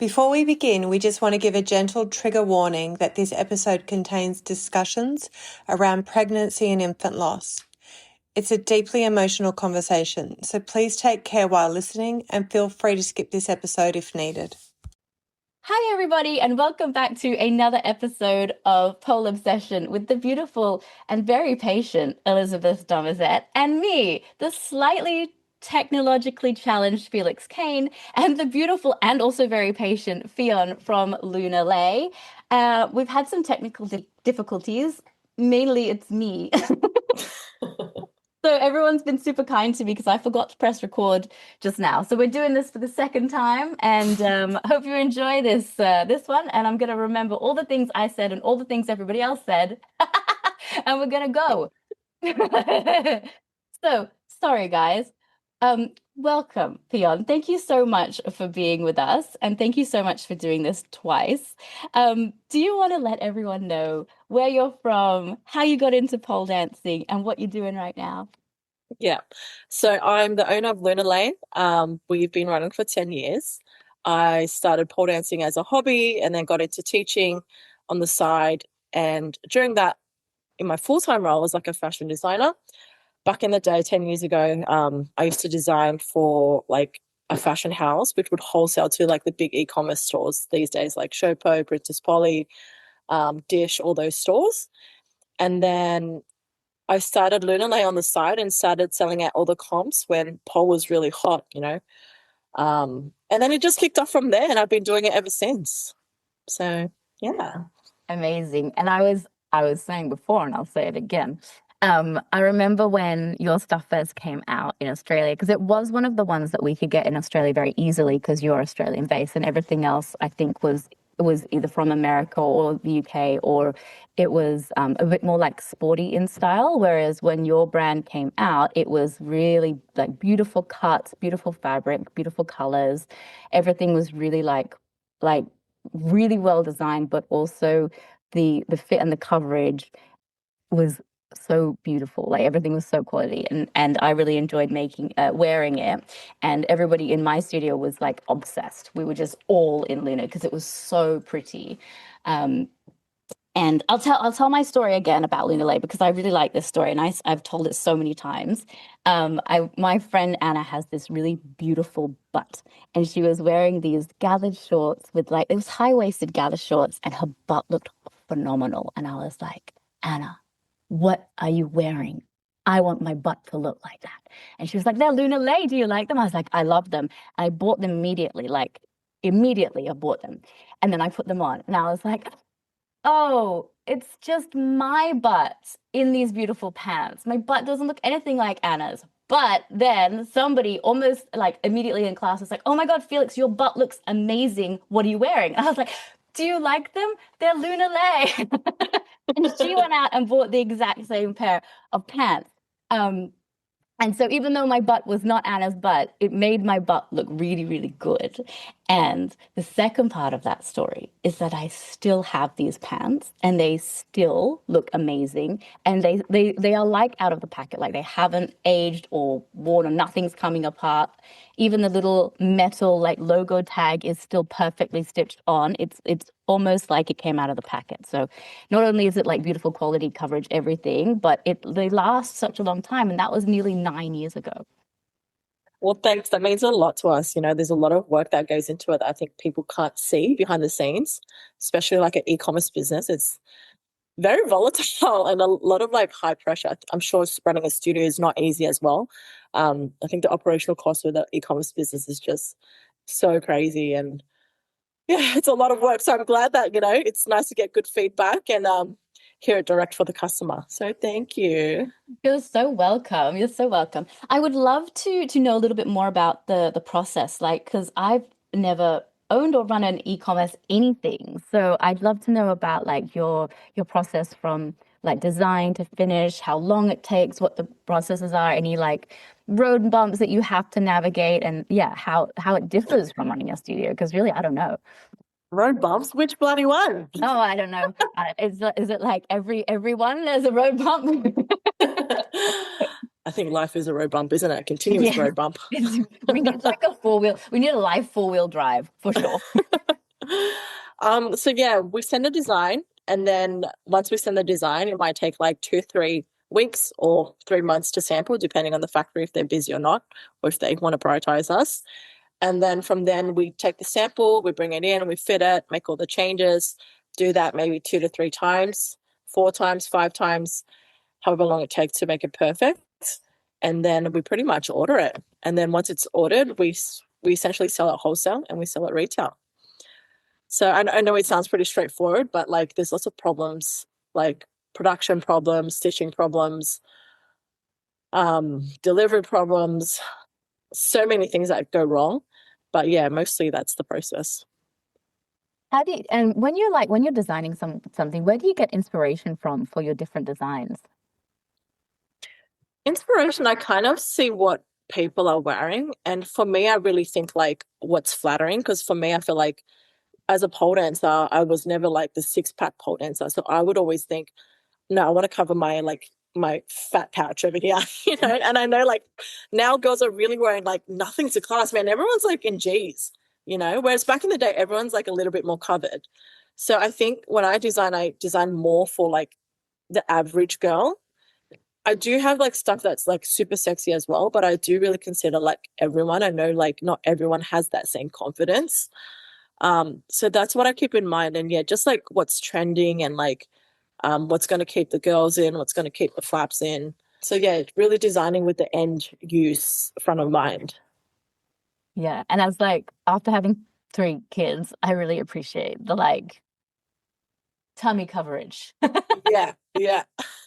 Before we begin, we just want to give a gentle trigger warning that this episode contains discussions around pregnancy and infant loss. It's a deeply emotional conversation, so please take care while listening and feel free to skip this episode if needed. Hi, everybody, and welcome back to another episode of Pole Obsession with the beautiful and very patient Elizabeth Domizet and me, the slightly technologically challenged Felix Kane, and the beautiful and also very patient Fion from Lunalae. We've had some technical difficulties. Mainly it's me. So everyone's been super kind to me because I forgot to press record just now. So we're doing this for the second time, and hope you enjoy this one. And I'm gonna remember all the things I said and all the things everybody else said, and we're gonna go. So sorry, guys. Welcome, Fion. Thank you so much for being with us, and thank you so much for doing this twice. Do you want to let everyone know where you're from, how you got into pole dancing, and what you're doing right now? Yeah. So I'm the owner of Lunalae. We've been running for 10 years. I started pole dancing as a hobby and then got into teaching on the side. And during that, in my full-time role, I was like a fashion designer. Back in the day, 10 years ago, I used to design for like a fashion house, which would wholesale to like the big e-commerce stores these days, like Showpo, Princess Polly, Dish, all those stores. And then I started Lunalae on the side and started selling at all the comps when pole was really hot, and then it just kicked off from there, and I've been doing it ever since. So yeah. Amazing. And I was saying before, and I'll say it again. I remember when your stuff first came out in Australia, because it was one of the ones that we could get in Australia very easily because you're Australian based, and everything else I think was either from America or the UK, or it was a bit more like sporty in style. Whereas when your brand came out, it was really like beautiful cuts, beautiful fabric, beautiful colors. Everything was really like really well designed, but also the fit and the coverage was so beautiful. Like everything was so quality, and I really enjoyed making wearing it. And everybody in my studio was like obsessed. We were just all in Luna because it was so pretty. Um, and I'll tell my story again about Lunalae because I really like this story, and I've told it so many times. My friend Anna has this really beautiful butt, and she was wearing these gathered shorts with like it was high-waisted gathered shorts, and her butt looked phenomenal. And I was like, Anna, what are you wearing? I want my butt to look like that. And she was like, they're Lunalae. Do you like them? I was like, I love them. And I bought them immediately, like immediately I bought them. And then I put them on, and I was like, oh, it's just my butt in these beautiful pants. My butt doesn't look anything like Anna's. But then somebody almost like immediately in class was like, oh my God, Felix, your butt looks amazing. What are you wearing? And I was like, do you like them? They're Lunalae. And she went out and bought the exact same pair of pants. Um, and so even though my butt was not Anna's butt, it made my butt look really, really good. And the second part of that story is that I still have these pants and they still look amazing. And they are like out of the packet, like they haven't aged or worn or nothing's coming apart. Even the little metal like logo tag is still perfectly stitched on. It's almost like it came out of the packet. So not only is it like beautiful quality coverage, everything, but they last such a long time. And that was nearly 9 years ago. Well, thanks. That means a lot to us. There's a lot of work that goes into it that I think people can't see behind the scenes, especially like an e-commerce business. It's very volatile and a lot of like high pressure. I'm sure running a studio is not easy as well. I think the operational cost with the e-commerce business is just so crazy, and yeah, it's a lot of work. So I'm glad that, it's nice to get good feedback and hear it direct for the customer. So thank you. You're so welcome. You're so welcome. I would love to know a little bit more about the process, like because I've never owned or run an e-commerce anything. So I'd love to know about like your process from like design to finish, how long it takes, what the processes are, any like road bumps that you have to navigate, and yeah, how it differs from running a studio. Because really, I don't know. Road bumps? Which bloody one? Oh, I don't know. Is it like everyone there's a road bump? I think life is a road bump, isn't it? Continuous road bump. We need like a four-wheel. We need a live four-wheel drive for sure. So yeah, we send a design, and then once we send the design, it might take like 2, 3 weeks or 3 months to sample, depending on the factory if they're busy or not, or if they want to prioritize us. And then from then we take the sample, we bring it in, we fit it, make all the changes, do that maybe 2 to 3 times, 4 times, 5 times, however long it takes to make it perfect. And then we pretty much order it. And then once it's ordered, we essentially sell it wholesale and we sell it retail. So I know it sounds pretty straightforward, but like there's lots of problems, like production problems, stitching problems, delivery problems, so many things that go wrong. But yeah, mostly that's the process. How do you, and when you're designing something, where do you get inspiration from for your different designs? Inspiration, I kind of see what people are wearing. And for me, I really think like what's flattering. Because for me, I feel like as a pole dancer, I was never like the six-pack pole dancer. So I would always think, no, I want to cover my fat pouch over here, And I know like now girls are really wearing like nothing to class, man. Everyone's like in G's, Whereas back in the day, everyone's like a little bit more covered. So I think when I design more for like the average girl. I do have like stuff that's like super sexy as well, but I do really consider like everyone. I know like not everyone has that same confidence. So that's what I keep in mind. And yeah, just like what's trending and like what's going to keep the girls in, what's going to keep the flaps in. So yeah, really designing with the end use front of mind. Yeah. And as like after having 3 kids, I really appreciate the like tummy coverage. Yeah, yeah.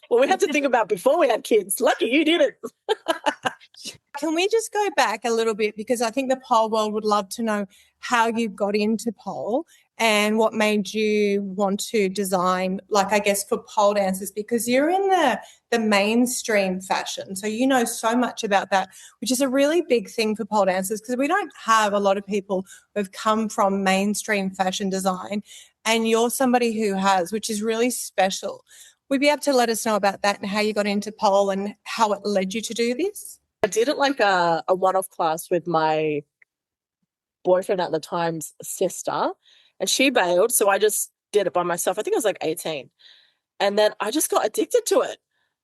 Well, we had to think about before we had kids. Lucky you did it. Can we just go back a little bit, because I think the pole world would love to know how you got into pole and what made you want to design, like I guess for pole dancers, because you're in the mainstream fashion. So you know so much about that, which is a really big thing for pole dancers, because we don't have a lot of people who have come from mainstream fashion design, and you're somebody who has, which is really special. Would you be able to let us know about that and how you got into pole and how it led you to do this? I did it like a one-off class with my boyfriend at the time's sister, and she bailed. So I just did it by myself. I think I was like 18. And then I just got addicted to it.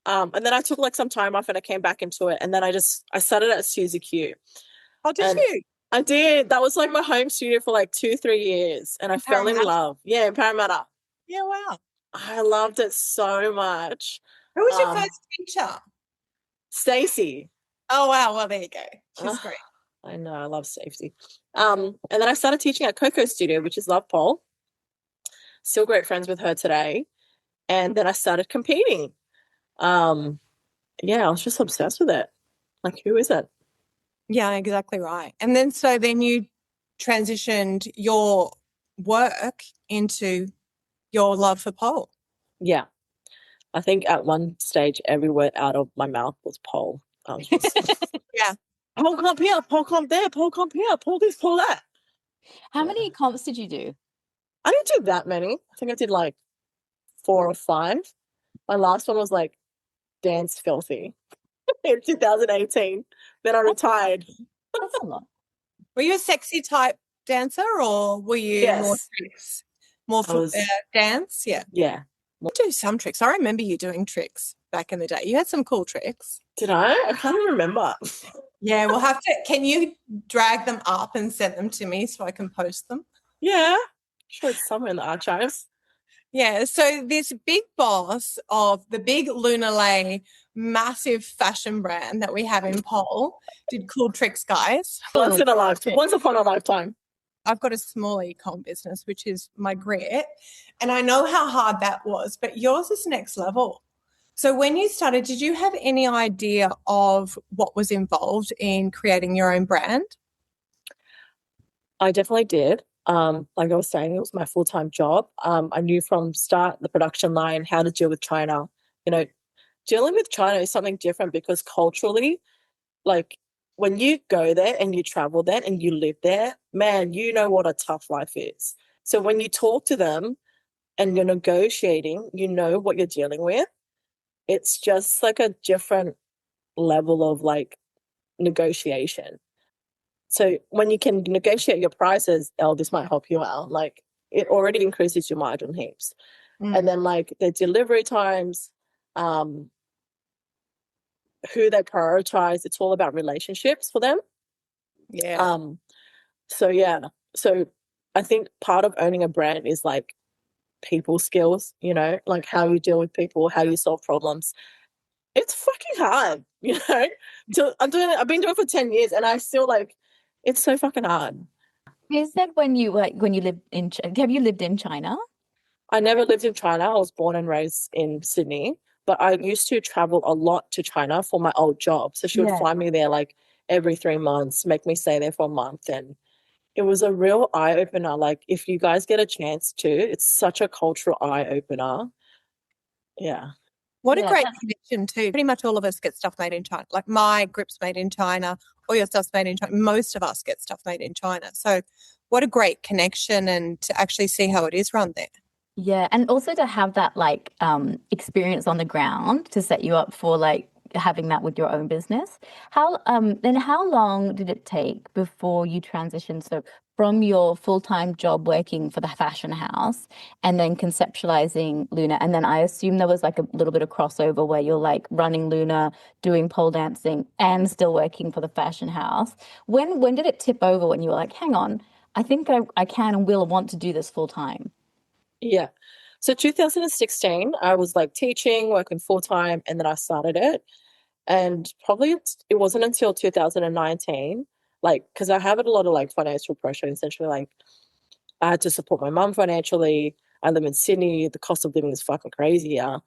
And then I took like some time off and I came back into it. And then I started at Suzy Q. Oh, did you? I did. That was like my home studio for like 2, 3 years. And I fell in love. Yeah, in Parramatta. Yeah, wow. I loved it so much. Who was your first teacher? Stacey. Oh, wow. Well, there you go. She's great. I know. I love Stacey. And then I started teaching at Coco Studio, which is Love Pole. Still great friends with her today. And then I started competing. Yeah, I was just obsessed with it. Like, who is it? Yeah, exactly right. And then then you transitioned your work into your love for pole. Yeah. I think at one stage, every word out of my mouth was pole. I was just, yeah. Pole comp here, pole comp there, pole comp here, pole this, pole that. How many comps did you do? I didn't do that many. I think I did like 4 or 5. My last one was like Dance Filthy in 2018. Then I retired. That's a lot. Were you a sexy type dancer, or were you more tricks? More for dance? Yeah. Yeah. You do some tricks. I remember you doing tricks back in the day. You had some cool tricks. Did I? I can't even remember. Yeah, we'll have to. Can you drag them up and send them to me so I can post them? Yeah. I'm sure it's somewhere in the archives. Yeah, so this big boss of the big Lunalae massive fashion brand that we have in Pole did cool tricks, guys. Once in a lifetime. Once upon a lifetime. I've got a small e-com business, which is my grit, and I know how hard that was, but yours is next level. So when you started, did you have any idea of what was involved in creating your own brand? I definitely did. Like I was saying, it was my full-time job. I knew from start the production line how to deal with China. Dealing with China is something different because culturally, like when you go there and you travel there and you live there, man, you know what a tough life is. So when you talk to them and you're negotiating, you know what you're dealing with. It's just like a different level of like negotiation. So when you can negotiate your prices, this might help you out. Like it already increases your margin heaps. And then like the delivery times, who they prioritize, it's all about relationships for them. Yeah. So I think part of owning a brand is like people skills, you know, like how you deal with people, how you solve problems. It's fucking hard, you know. I've been doing it for 10 years and I still like, it's so fucking hard. You said when you lived in, have you lived in China? I never lived in China. I was born and raised in Sydney, but I used to travel a lot to China for my old job. So she would fly me there like every 3 months, make me stay there for a month. And it was a real eye opener. Like if you guys get a chance to, it's such a cultural eye opener. Yeah. What a great connection too. Pretty much all of us get stuff made in China. Like my grip's made in China, all your stuff's made in China. Most of us get stuff made in China. So what a great connection, and to actually see how it is run there. Yeah, and also to have that like experience on the ground to set you up for like having that with your own business. How long did it take before you transitioned so from your full-time job working for the fashion house and then conceptualizing Luna, and then I assume there was like a little bit of crossover where you're like running Luna, doing pole dancing and still working for the fashion house. When did it tip over when you were like, hang on, I think I can and will want to do this full time? Yeah. So 2016, I was like teaching, working full time, and then I started it. And probably it wasn't until 2019, like, because I have a lot of like financial pressure. Essentially, like, I had to support my mum financially. I live in Sydney. The cost of living is fucking crazy here.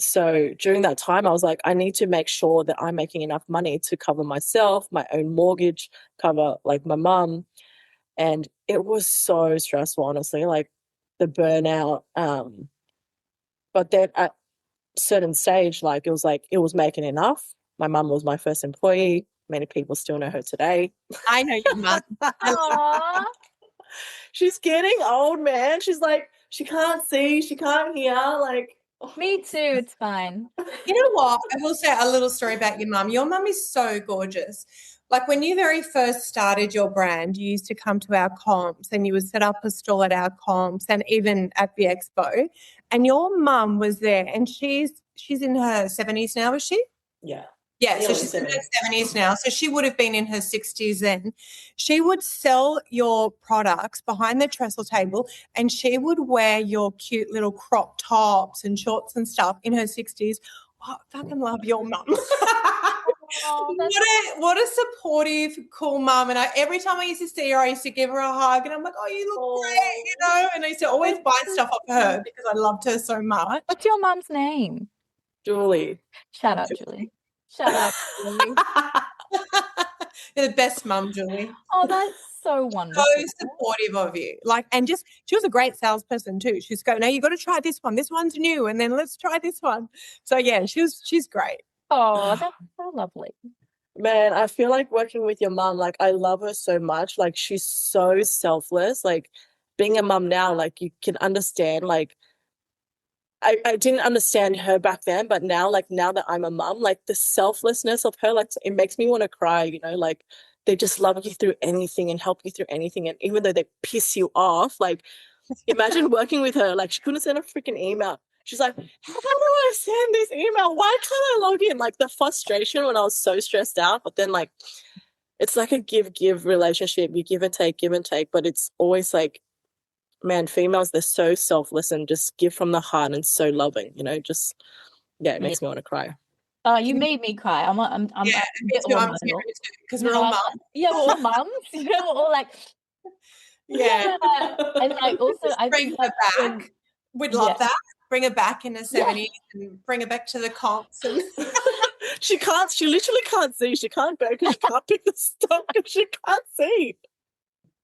So during that time, I was like, I need to make sure that I'm making enough money to cover myself, my own mortgage, cover like my mum. And it was so stressful, honestly, like the burnout. But then at a certain stage, like it was making enough. My mum was my first employee. Many people still know her today. I know your mum. Aww. She's getting old, man. She's like, she can't see, she can't hear. Like, Me too, it's fine. You know what? I will say a little story about your mum. Your mum is so gorgeous. Like when you very first started your brand, you used to come to our comps and you would set up a stall at our comps and even at the expo. And your mum was there, and she's in her 70s now, is she? yeah. Yeah, so she's in her 70s now. So she would have been in her 60s then. She would sell your products behind the trestle table, and she would wear your cute little crop tops and shorts and stuff in her 60s. Oh, I fucking love your mum. What a supportive, cool mum. And every time I used to see her, I used to give her a hug, and I'm like, oh, you look great, you know. And I used to always buy stuff off her because I loved her so much. What's your mum's name? Julie. Shout out, Julie. Shout out, Julie. You're the best mum, Julie. Oh, that's so wonderful. So supportive of you. Like, and just, she was a great salesperson too. She's going, no, you got to try this one. This one's new. And then let's try this one. So yeah, she's great. Oh, that's so lovely. Man, I feel like working with your mum, like I love her so much. Like she's so selfless. Like being a mum now, like you can understand, like I didn't understand her back then, but now, like now that I'm a mum, like the selflessness of her, like it makes me want to cry, you know, like they just love you through anything and help you through anything. And even though they piss you off, like imagine working with her, like she couldn't send a freaking email. She's like, how do I send this email? Why can't I log in? Like the frustration when I was so stressed out, but then like, it's like a give relationship. You give and take, but it's always like, man, females, they're so selfless and just give from the heart and so loving, you know, just, yeah, it makes me want to cry. Oh, you made me cry. I'm Yeah, because we're all mums. Yeah, we're all mums. You know, we're all like, yeah. And like also, I bring her back. We'd love that. Bring her back in the 70s and bring her back to the comps. And she literally can't see. She can't go because she can't pick the stock because she can't see.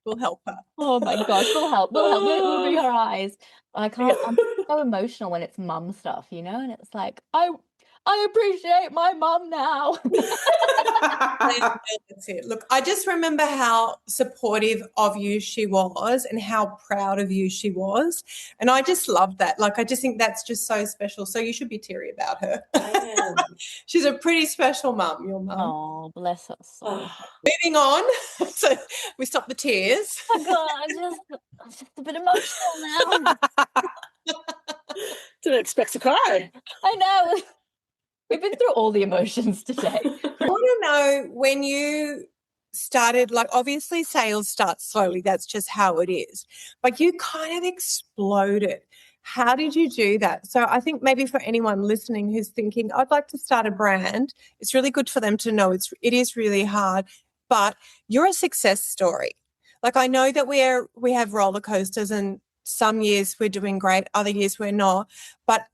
We'll help her. Oh my gosh, we'll help. We'll bring her eyes. I can't. I'm so emotional when it's mum stuff, you know, and it's like I appreciate my mum now. That's it. Look, I just remember how supportive of you she was and how proud of you she was. And I just love that. Like, I just think that's just so special. So you should be teary about her. She's a pretty special mum, your mum. Oh, bless her soul. Moving on. So we stop the tears. Oh God, I'm just a bit emotional now. Didn't expect to cry. I know. We've been through all the emotions today. I want to know when you started, like obviously sales starts slowly, that's just how it is, but you kind of exploded. How did you do that? So I think maybe for anyone listening who's thinking, I'd like to start a brand, it's really good for them to know it is really hard, but you're a success story. Like I know that we have roller coasters and some years we're doing great, other years we're not, but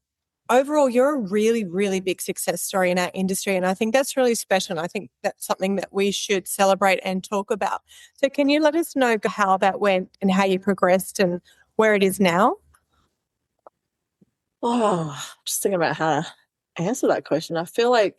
overall, you're a really, really big success story in our industry. And I think that's really special. And I think that's something that we should celebrate and talk about. So can you let us know how that went and how you progressed and where it is now? Oh, just thinking about how to answer that question. I feel like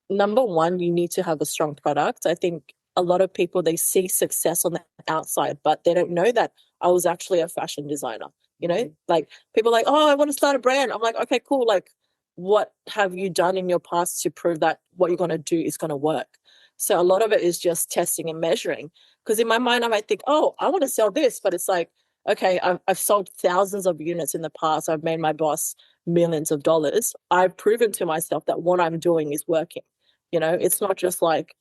number one, you need to have a strong product. I think a lot of people they see success on the outside, but they don't know that I was actually a fashion designer. You know, like people are like, oh, I want to start a brand. I'm like, okay, cool. Like, what have you done in your past to prove that what you're going to do is going to work? So a lot of it is just testing and measuring. Because in my mind, I might think, oh, I want to sell this, but it's like, okay, I've sold thousands of units in the past. I've made my boss millions of dollars. I've proven to myself that what I'm doing is working. You know, it's not just like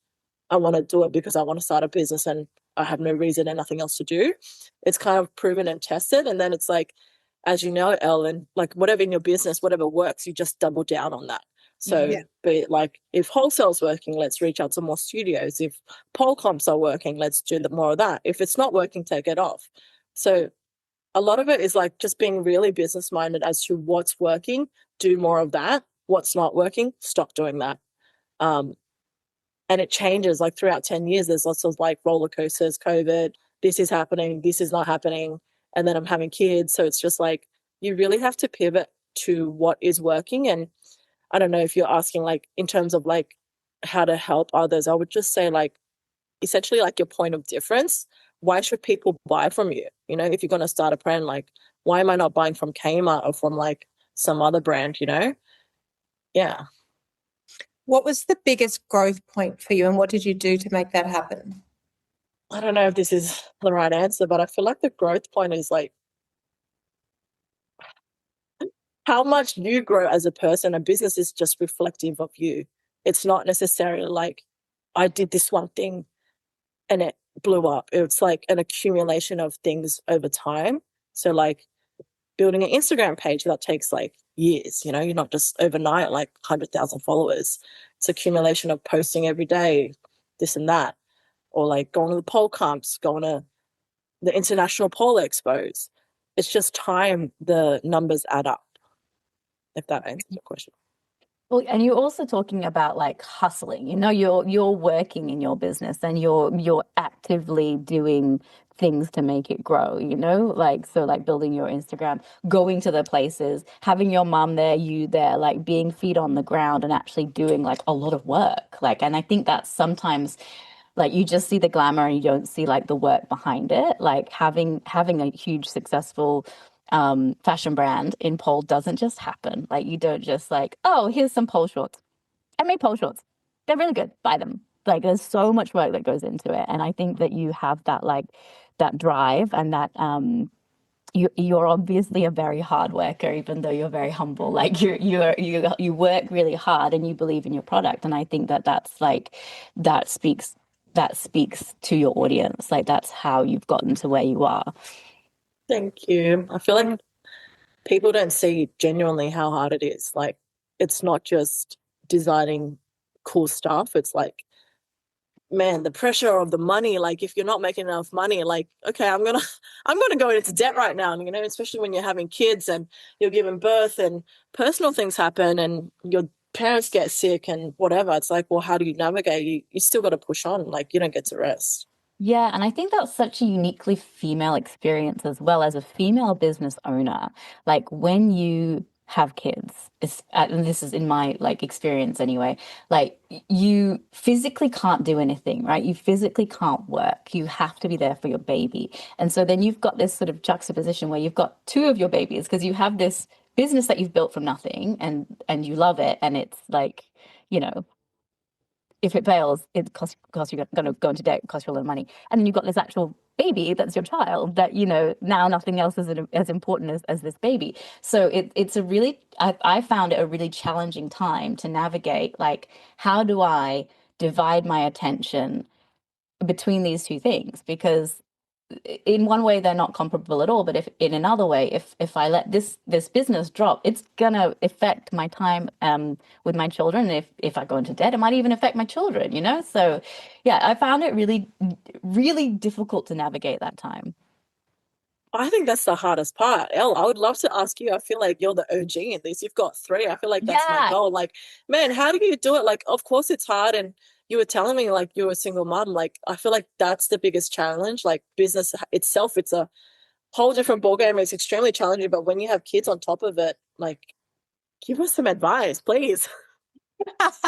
I want to do it because I want to start a business and I have no reason and nothing else to do. It's kind of proven and tested. And then it's like, as you know, Ellen, like whatever in your business, whatever works, you just double down on that. So, but like if wholesale's working, let's reach out to more studios. If pole comps are working, let's do more of that. If it's not working, take it off. So a lot of it is like just being really business minded as to what's working, do more of that. What's not working, stop doing that. And it changes like throughout 10 years. There's lots of like roller coasters, COVID, this is happening, this is not happening. And then I'm having kids. So it's just like you really have to pivot to what is working. And I don't know if you're asking like in terms of like how to help others, I would just say like essentially like your point of difference. Why should people buy from you? You know, if you're going to start a brand, like why am I not buying from Kmart or from like some other brand, you know? Yeah. What was the biggest growth point for you and what did you do to make that happen? I don't know if this is the right answer, but I feel like the growth point is like how much you grow as a person. A business is just reflective of you. It's not necessarily like I did this one thing and it blew up. It's like an accumulation of things over time. So like building an Instagram page that takes like years, you know, you're not just overnight like 100,000 followers. It's accumulation of posting every day, this and that, or like going to the pole comps, going to the international pole expos. It's just time the numbers add up, if that answers your question. Well, and you're also talking about like hustling. You know, you're working in your business and you're actively doing things to make it grow, you know, like so like building your Instagram, going to the places, having your mom there, you there, like being feet on the ground and actually doing like a lot of work. Like, and I think that sometimes like you just see the glamour and you don't see like the work behind it. Like having a huge successful fashion brand in pole doesn't just happen. Like you don't just like, oh, here's some pole shorts. I made pole shorts. They're really good. Buy them. Like there's so much work that goes into it. And I think that you have that like that drive and that you're obviously a very hard worker, even though you're very humble. Like you work really hard and you believe in your product. And I think that that's like that speaks to your audience. Like that's how you've gotten to where you are. Thank you. I feel like people don't see genuinely how hard it is. Like it's not just designing cool stuff. It's like, man, the pressure of the money, like if you're not making enough money, like, okay, I'm gonna go into debt right now. And, you know, especially when you're having kids and you're giving birth and personal things happen and your parents get sick and whatever. It's like, well, how do you navigate? You still got to push on. Like you don't get to rest. Yeah, and I think that's such a uniquely female experience as well as a female business owner. Like when you have kids, and this is in my like experience anyway, like you physically can't do anything, right? You physically can't work. You have to be there for your baby. And so then you've got this sort of juxtaposition where you've got two of your babies because you have this business that you've built from nothing and you love it and it's like, you know, if it fails, it costs you're going to go into debt, it costs you a lot of money. And then you've got this actual baby that's your child that, now nothing else is as important as this baby. So it's a really, I found it a really challenging time to navigate, like, how do I divide my attention between these two things? Because in one way they're not comparable at all, but if in another way, if I let this business drop, it's gonna affect my time with my children. If I go into debt, it might even affect my children. So yeah, I found it really, really difficult to navigate that time. I think that's the hardest part. Elle, I would love to ask you. I feel like you're the OG in this. You've got 3. I feel like that's my Yeah. goal. Like, man, how do you do it? Like, of course it's hard. And you were telling me like you were a single mom. Like, I feel like that's the biggest challenge. Like, business itself, it's a whole different ballgame. It's extremely challenging. But when you have kids on top of it, like, give us some advice, please.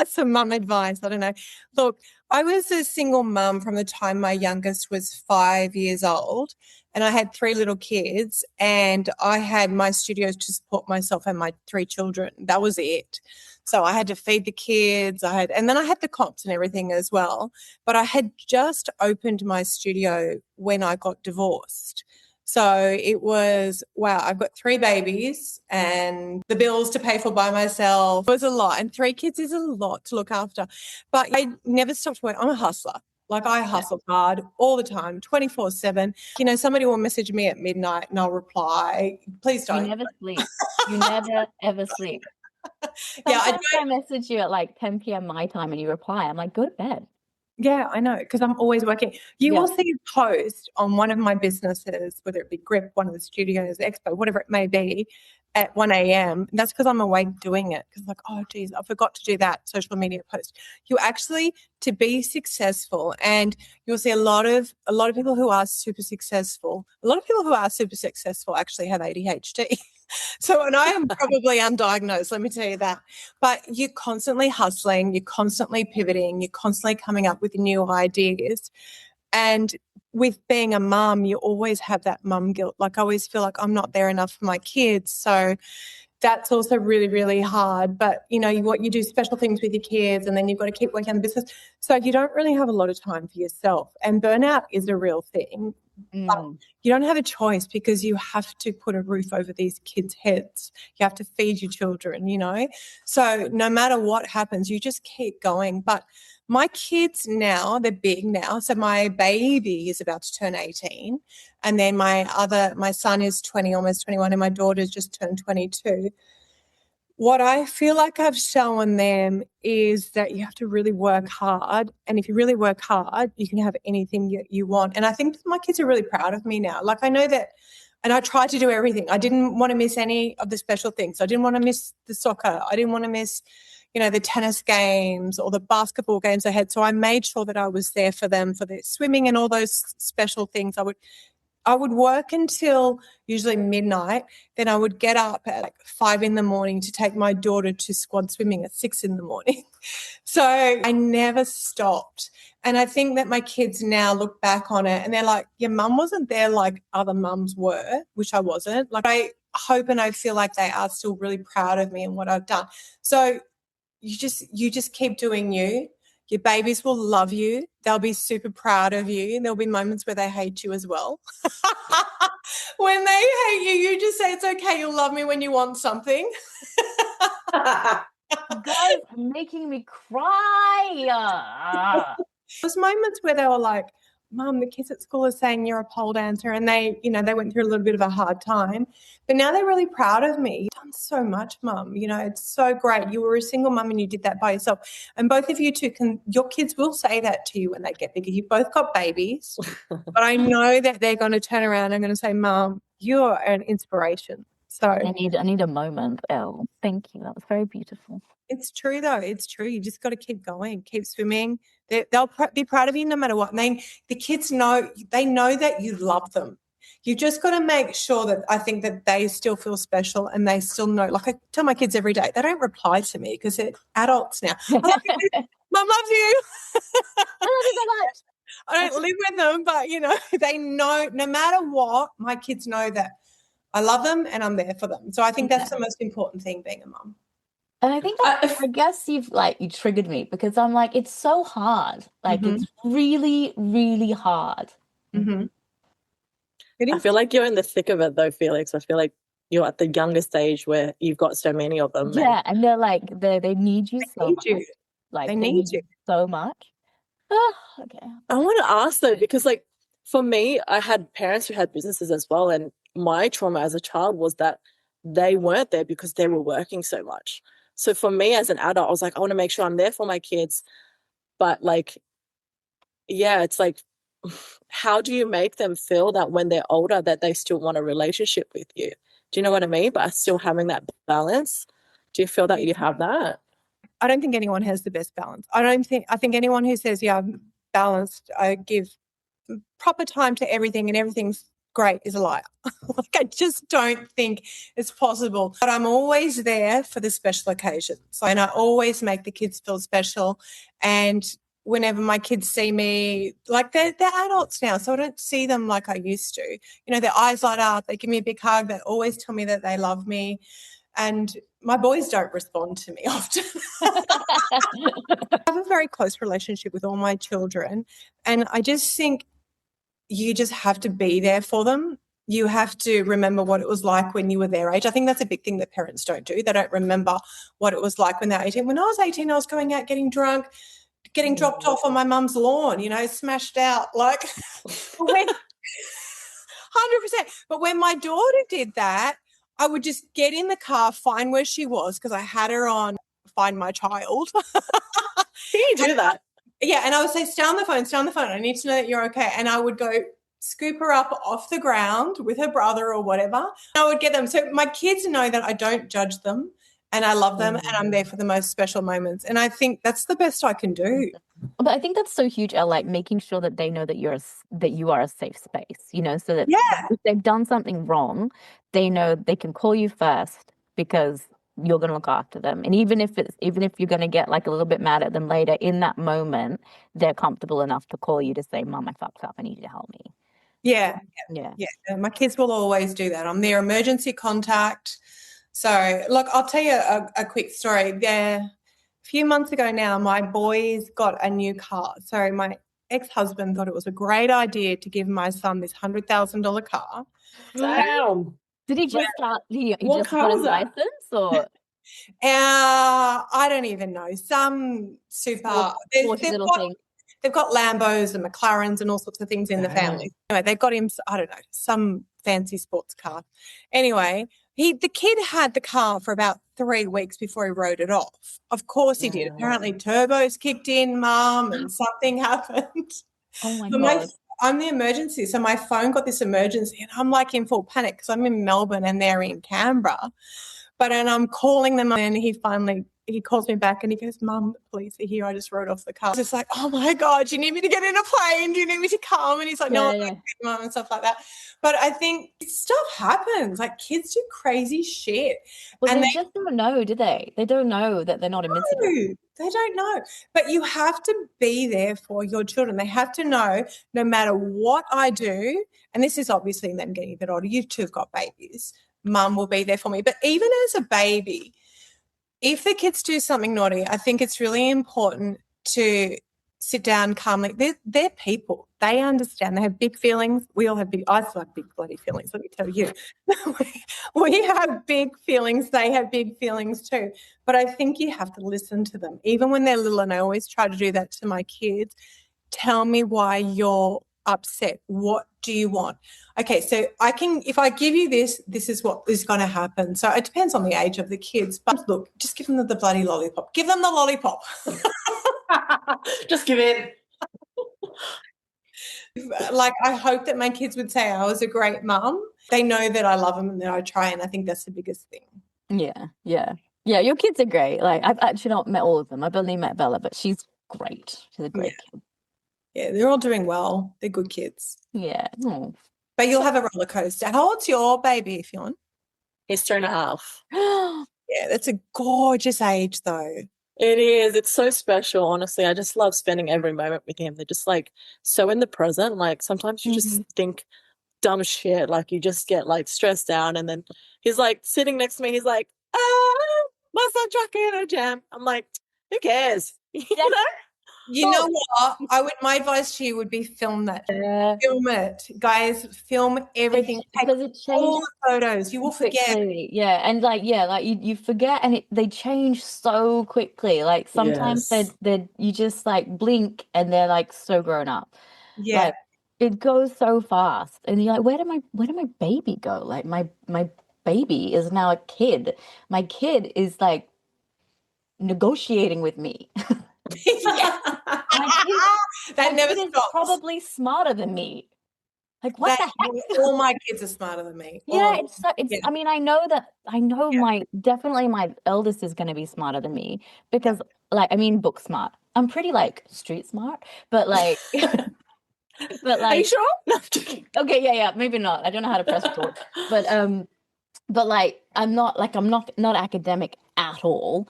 Some mum advice. I don't know. Look, I was a single mum from the time my youngest was 5 years old, and I had 3 little kids, and I had my studios to support myself and my 3 children. That was it. So I had to feed the kids. And then I had the comps and everything as well. But I had just opened my studio when I got divorced. So it was, wow, I've got 3 babies and the bills to pay for by myself. It was a lot. And 3 kids is a lot to look after. But I never stopped working. I'm a hustler. Like, I hustle hard all the time, 24/7. Somebody will message me at midnight and I'll reply. Please don't. You never sleep. You never, ever sleep. Yeah, Sometimes I message you at like 10 p.m. my time and you reply. I'm like, go to bed. Yeah, I know, because I'm always working. You will see a post on one of my businesses, whether it be Grip, one of the studios, Expo, whatever it may be, at 1 a.m. That's because I'm awake doing it. Because like, oh, geez, I forgot to do that social media post. You actually, to be successful, and you'll see a lot of people who are super successful. A lot of people who are super successful actually have ADHD. So, and I am probably undiagnosed, let me tell you that. But you're constantly hustling, you're constantly pivoting, you're constantly coming up with new ideas. And with being a mum, you always have that mum guilt. Like, I always feel like I'm not there enough for my kids. So that's also really, really hard. But, you do special things with your kids, and then you've got to keep working on the business. So you don't really have a lot of time for yourself. And burnout is a real thing. But you don't have a choice, because you have to put a roof over these kids' heads. You have to feed your children, So no matter what happens, you just keep going. But my kids now, they're big now. So my baby is about to turn 18. And then my son is 20, almost 21, and my daughter's just turned 22. What I feel like I've shown them is that you have to really work hard. And if you really work hard, you can have anything you want. And I think my kids are really proud of me now. Like, I know that, and I tried to do everything. I didn't want to miss any of the special things. I didn't want to miss the soccer. I didn't want to miss, the tennis games or the basketball games I had. So I made sure that I was there for them, for their swimming and all those special things. I would work until usually midnight. Then I would get up at like 5 a.m. to take my daughter to squad swimming at 6 a.m. So I never stopped. And I think that my kids now look back on it and they're like, your mum wasn't there like other mums were, which I wasn't. Like, I hope and I feel like they are still really proud of me and what I've done. So you just keep doing you. Your babies will love you. They'll be super proud of you. There'll be moments where they hate you as well. When they hate you, you just say, it's okay, you'll love me when you want something. You guys are making me cry. Those moments where they were like, Mum, the kids at school are saying you're a pole dancer, and they went through a little bit of a hard time. But now they're really proud of me. You've done so much, Mum. It's so great. You were a single mum and you did that by yourself. And both of you two your kids will say that to you when they get bigger. You both got babies. But I know that they're going to turn around and going to say, Mum, you're an inspiration. So I need a moment, Elle. Thank you. That was very beautiful. It's true, though. It's true. You just got to keep going, keep swimming. They'll be proud of you no matter what. The kids know that you love them. You just got to make sure that I think that they still feel special and they still know. Like, I tell my kids every day, they don't reply to me because they're adults now. I love you. Mum loves you. I love you so much. I don't live with them, but, they know no matter what, my kids know that I love them and I'm there for them. So I think that's the most important thing, being a mum. And I think I guess you triggered me because I'm like, it's so hard. Like it's really, really hard. Mm-hmm. It I is. feel like you're in the thick of it though, Felix. I feel like you're at the youngest age where you've got so many of them. Yeah, and they're like they need you so need much. you. Like They they need need you. you so much. Ah, okay. I want to ask though, because like for me, I had parents who had businesses as well, and my trauma as a child was that they weren't there because they were working so much. So for me as an adult, I was like, I want to make sure I'm there for my kids. But like, yeah, it's like, how do you make them feel that when they're older that they still want a relationship with you? Do you know what I mean? But still having that balance. Do you feel that you have that? I don't think anyone has the best balance. I think anyone who says, yeah, I'm balanced, I give proper time to everything and everything's great is a liar. Like, I just don't think it's possible. But I'm always there for the special occasions. And I always make the kids feel special. And whenever my kids see me, like they're adults now, so I don't see them like I used to. You know, their eyes light up, they give me a big hug, they always tell me that they love me. And my boys don't respond to me often. I have a very close relationship with all my children. And I just think you just have to be there for them. You have to remember what it was like when you were their age. I think that's a big thing that parents don't do. They don't remember what it was like when they're 18. When I was 18, I was going out getting drunk, getting dropped off on my mum's lawn, you know, smashed out, like 100%. But when my daughter did that, I would just get in the car, find where she was, because I had her on Find My Child. Can you do that? Yeah, and I would say, stay on the phone. I need to know that you're okay. And I would go scoop her up off the ground with her brother or whatever. I would get them. So my kids know that I don't judge them and I love them and I'm there for the most special moments. And I think that's the best I can do. But I think that's so huge, like making sure that they know that that you are a safe space, you know, so that if they've done something wrong, they know they can call you first because you're going to look after them. And even if you're going to get like a little bit mad at them later, in that moment, they're comfortable enough to call you to say, Mom, I fucked up. I need you to help me. Yeah. Yeah. My kids will always do that. I'm their emergency contact. So, look, I'll tell you a quick story. There, a few months ago now, my boys got a new car. So my ex-husband thought it was a great idea to give my son this $100,000 car. Damn. Did he just start? He What just car got was his that? license, or I don't even know. Some super. sporty little thing? They've got Lambos and McLarens and all sorts of things in the family. Anyway, they got him, I don't know, some fancy sports car. Anyway, the kid had the car for about 3 weeks before he wrote it off. Of course he did. Apparently turbos kicked in, Mum, and something happened. Oh my But God. I'm the emergency. So my phone got this emergency and I'm like in full panic because I'm in Melbourne and they're in Canberra. And I'm calling them and he calls me back and he goes, Mum, the police are here. I just rode off the car. It's like, oh my God, do you need me to get in a plane? Do you need me to come? And he's like, no, I'm okay, Mum, and stuff like that. But I think stuff happens. Like kids do crazy shit. Well, they just don't know, do they? They don't know that they're not invincible. They don't know. But you have to be there for your children. They have to know no matter what I do, and this is obviously them getting a bit older. You two have got babies. Mum will be there for me. But even as a baby, if the kids do something naughty, I think it's really important to sit down calmly. They're people. They understand. They have big feelings. We all have I still have big bloody feelings, let me tell you. We have big feelings. They have big feelings too. But I think you have to listen to them. Even when they're little, and I always try to do that to my kids, tell me why you're upset. What do you want? Okay, so if I give you this is what is going to happen. So it depends on the age of the kids. But look, just give them the bloody lollipop. Give them the lollipop. Just give it. Like, I hope that my kids would say I was a great mum. They know that I love them and that I try, and I think that's the biggest thing. Yeah. Your kids are great. Like, I've actually not met all of them. I've only met Bella, but she's great. She's a great kid. Yeah, they're all doing well. They're good kids. Yeah. Oh. But you'll have a roller coaster. How old's your baby, Fion? He's 2.5. Yeah, that's a gorgeous age, though. It is. It's so special, honestly. I just love spending every moment with him. They're just like so in the present. Like sometimes you just think dumb shit. Like you just get like stressed out, and then he's like sitting next to me. He's like, my a jacket and a jam. I'm like, who cares? You Yeah. know? You know what? My advice to you would be film that. Film it. Guys, film everything. Take Because it all changes the photos. You will forget. quickly. Yeah. And like you forget and they change so quickly. Like sometimes Yes. they you just like blink and they're like so grown up. Yeah. Like it goes so fast. And you're like, where did my baby go? Like my baby is now a kid. My kid is like negotiating with me. Yeah. My kid, That my never kid is stops. probably smarter than me. Like what the heck? All my kids are smarter than me. Yeah, All of them. Yeah. I mean, I know Yeah. definitely my eldest is going to be smarter than me because like I mean book smart. I'm pretty like street smart, but like but Are you like sure? No, I'm joking. okay, yeah, maybe not. I don't know how to press talk. But like I'm not academic at all.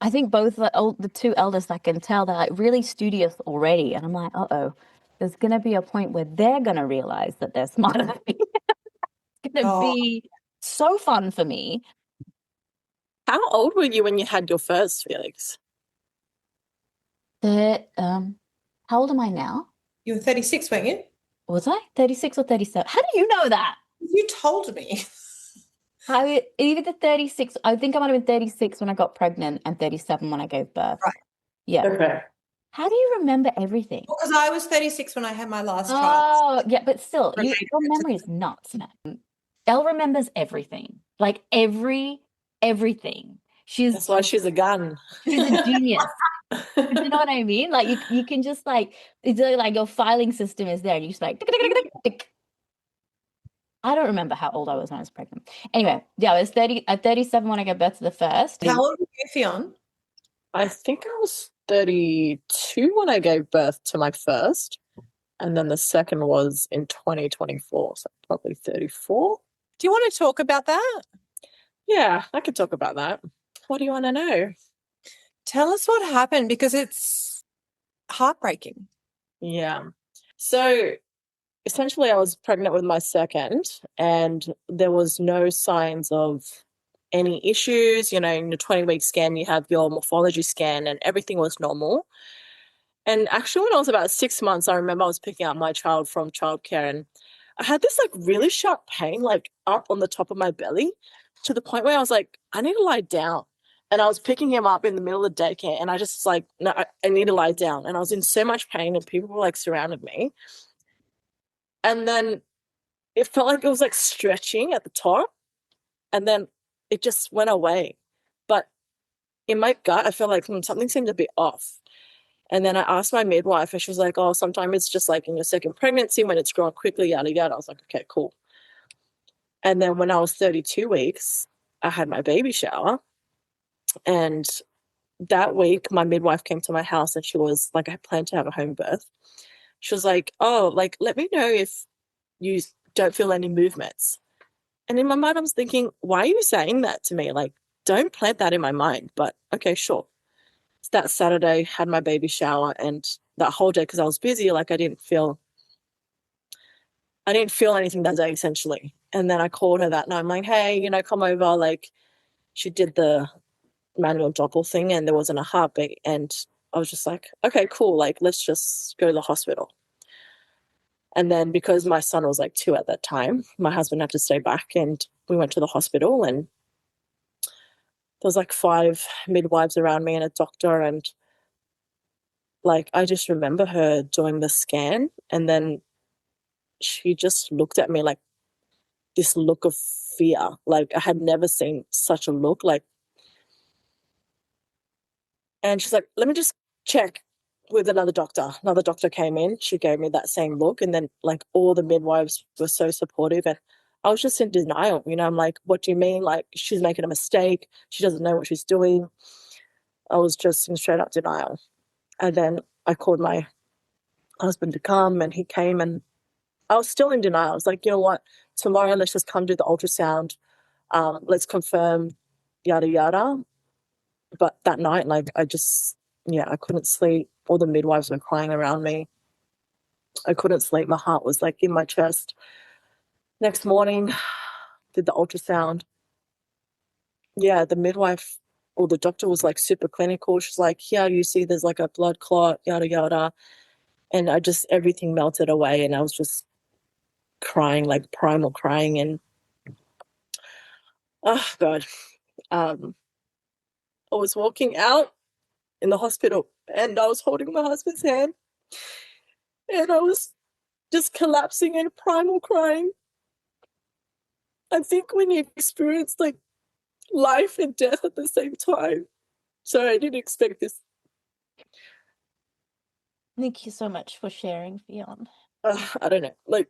I think both the two eldest I can tell they're like really studious already, and I'm like, uh-oh, there's gonna be a point where they're gonna realize that they're smarter than me. It's gonna Oh, be so fun for me. How old were you when you had your first, Felix? That how old am I now? you were 36, weren't you? Was I 36 or 37? How do you know that? You told me. Either 36, I think I might have been 36 when I got pregnant and 37 when I gave birth. Right. Yeah. Okay. How do you remember everything? Because I was 36 when I had my last child. Oh, yeah, but still, your Related to- memory is nuts now. Elle remembers everything, like everything. That's why she's a gun. She's a genius. You know what I mean? Like you can just like it's like your filing system is there, and you just like tick, tick, tick, tick, tick. I don't remember how old I was when I was pregnant. Anyway, yeah, I was 37 when I gave birth to the first. How old were you, Fion? I think I was 32 when I gave birth to my first, and then the second was in 2024, so probably 34. Do you want to talk about that? Yeah, I could talk about that. What do you want to know? Tell us what happened because it's heartbreaking. Yeah. So essentially, I was pregnant with my second, and there was no signs of any issues. You know, in the 20-week scan, you have your morphology scan, and everything was normal. And actually, when I was about 6 months, I remember I was picking up my child from childcare, and I had this like really sharp pain, like up on the top of my belly, to the point where I was like, I need to lie down. And I was picking him up in the middle of daycare, and I just was like, no, I need to lie down. And I was in so much pain, and people were like surrounded me. And then it felt like it was like stretching at the top, and then it just went away. But in my gut, I felt like something seemed to be off. And then I asked my midwife, and she was like, oh, sometimes it's just like in your second pregnancy when it's growing quickly, yada, yada. I was like, okay, cool. And then when I was 32 weeks, I had my baby shower. And that week, my midwife came to my house, and she was like, I plan to have a home birth. She was like, oh, like, let me know if you don't feel any movements. And in my mind, I was thinking, why are you saying that to me? Like, don't plant that in my mind. But okay, sure. So that Saturday, had my baby shower, and that whole day, because I was busy, like I didn't feel anything that day, essentially. And then I called her that night. I'm like, hey, come over. Like, she did the manual Doppel thing, and there wasn't a heartbeat. And I was just like, okay, cool. Like, let's just go to the hospital. And then because my son was like 2 at that time, my husband had to stay back, and we went to the hospital, and there was like 5 midwives around me and a doctor. And like, I just remember her doing the scan, and then she just looked at me like this look of fear. Like, I had never seen such a look. Like, and she's like, let me just check with another doctor. Another doctor came in. She gave me that same look. And then like all the midwives were so supportive. And I was just in denial. I'm like, what do you mean? Like, she's making a mistake. She doesn't know what she's doing. I was just in straight up denial. And then I called my husband to come, and he came, and I was still in denial. I was like, you know what? Tomorrow, let's just come do the ultrasound. Let's confirm, yada, yada. But that night, like, I couldn't sleep. All the midwives were crying around me. I couldn't sleep. My heart was like in my chest. Next morning, did the ultrasound. Yeah, the midwife or the doctor was like super clinical. She's like, "Here, you see, there's like a blood clot, yada yada," and everything melted away, and I was just crying, like primal crying, and oh god, I was walking out in the hospital, and I was holding my husband's hand, and I was just collapsing in primal crying. I think when you experience like life and death at the same time, so I didn't expect this. Thank you so much for sharing, Fion. I don't know, like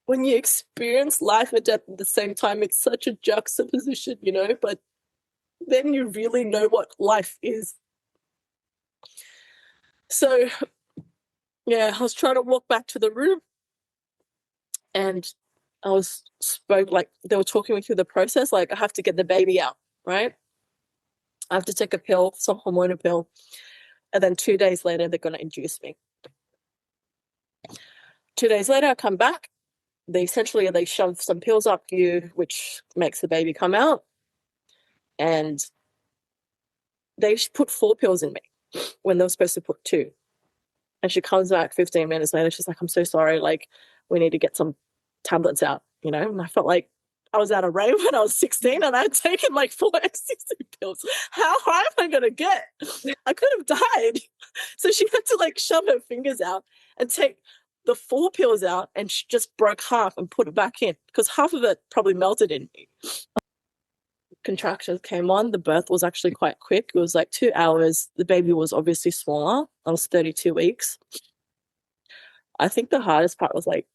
when you experience life and death at the same time, it's such a juxtaposition, you know, but then you really know what life is. So, yeah, I was trying to walk back to the room, and they were talking me through the process. Like, I have to get the baby out, right? I have to take a pill, some hormonal pill, and then 2 days later, they're going to induce me. 2 days later, I come back. They shove some pills up you, which makes the baby come out. And they put 4 pills in me when they were supposed to put 2. And she comes back 15 minutes later. She's like, "I'm so sorry. Like, we need to get some tablets out," you know? And I felt like I was at a rave when I was 16 and I had taken like 4 ecstasy pills. How high am I going to get? I could have died. So she had to like shove her fingers out and take the 4 pills out, and she just broke half and put it back in because half of it probably melted in me. Contractions came on. The birth was actually quite quick. It was like 2 hours. The baby was obviously smaller. I was 32 weeks. I think the hardest part was like,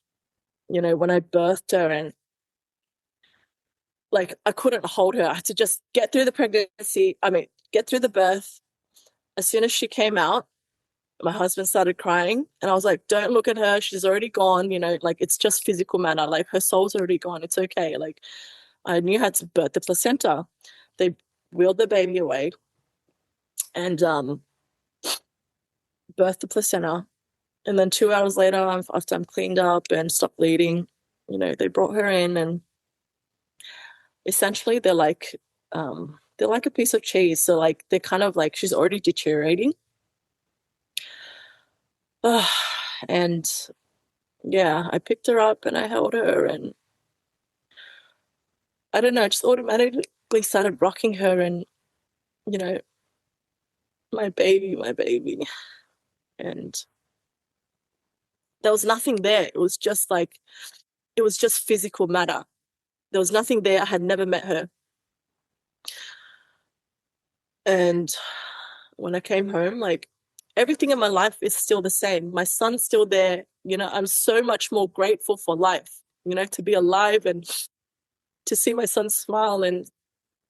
you know, when I birthed her and like I couldn't hold her. I had to just get through the birth. As soon as she came out, my husband started crying, and I was like, "Don't look at her. She's already gone. You know, like it's just physical matter. Like her soul's already gone. It's okay." Like I knew how to birth the placenta. They wheeled the baby away and birthed the placenta. And then 2 hours later, after I'm cleaned up and stopped bleeding, you know, they brought her in, and essentially they're like a piece of cheese. So like they're kind of like she's already deteriorating. And yeah, I picked her up and I held her, and I don't know, I just automatically started rocking her, and you know, my baby. And there was nothing there. It was just physical matter. There was nothing there. I had never met her. And when I came home, like everything in my life is still the same. My son's still there. You know, I'm so much more grateful for life, you know, to be alive and to see my son smile, and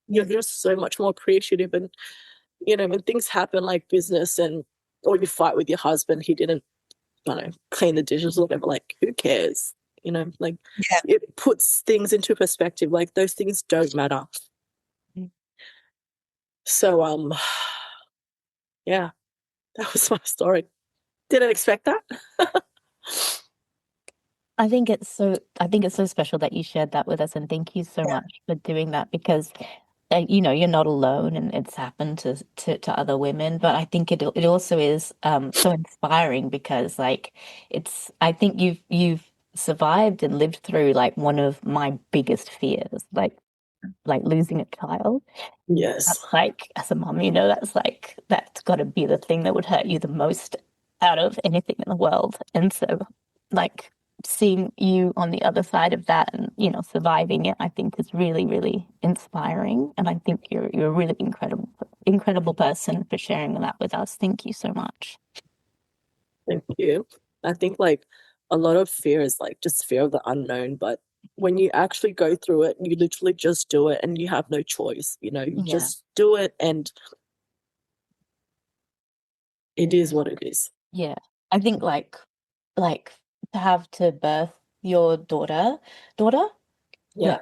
you're just so much more appreciative. And, you know, when things happen like business or you fight with your husband, he didn't, I don't know, clean the dishes or whatever, like who cares? You know, like it puts things into perspective. Like those things don't matter. So, yeah, that was my story. Didn't expect that. I think it's so special that you shared that with us, and thank you so much for doing that because you know you're not alone, and it's happened to other women. But I think it also is so inspiring because like I think you've survived and lived through like one of my biggest fears, like losing a child. Yes. That's like as a mom, you know, that's got to be the thing that would hurt you the most out of anything in the world. And so like seeing you on the other side of that and, you know, surviving it, I think is really, really inspiring. And I think you're a really incredible person for sharing that with us. Thank you so much. Thank you. I think like a lot of fear is like just fear of the unknown, but when you actually go through it, you literally just do it and you have no choice, you know, you just do it and it is what it is. Yeah. I think like to have to birth your daughter. Yeah.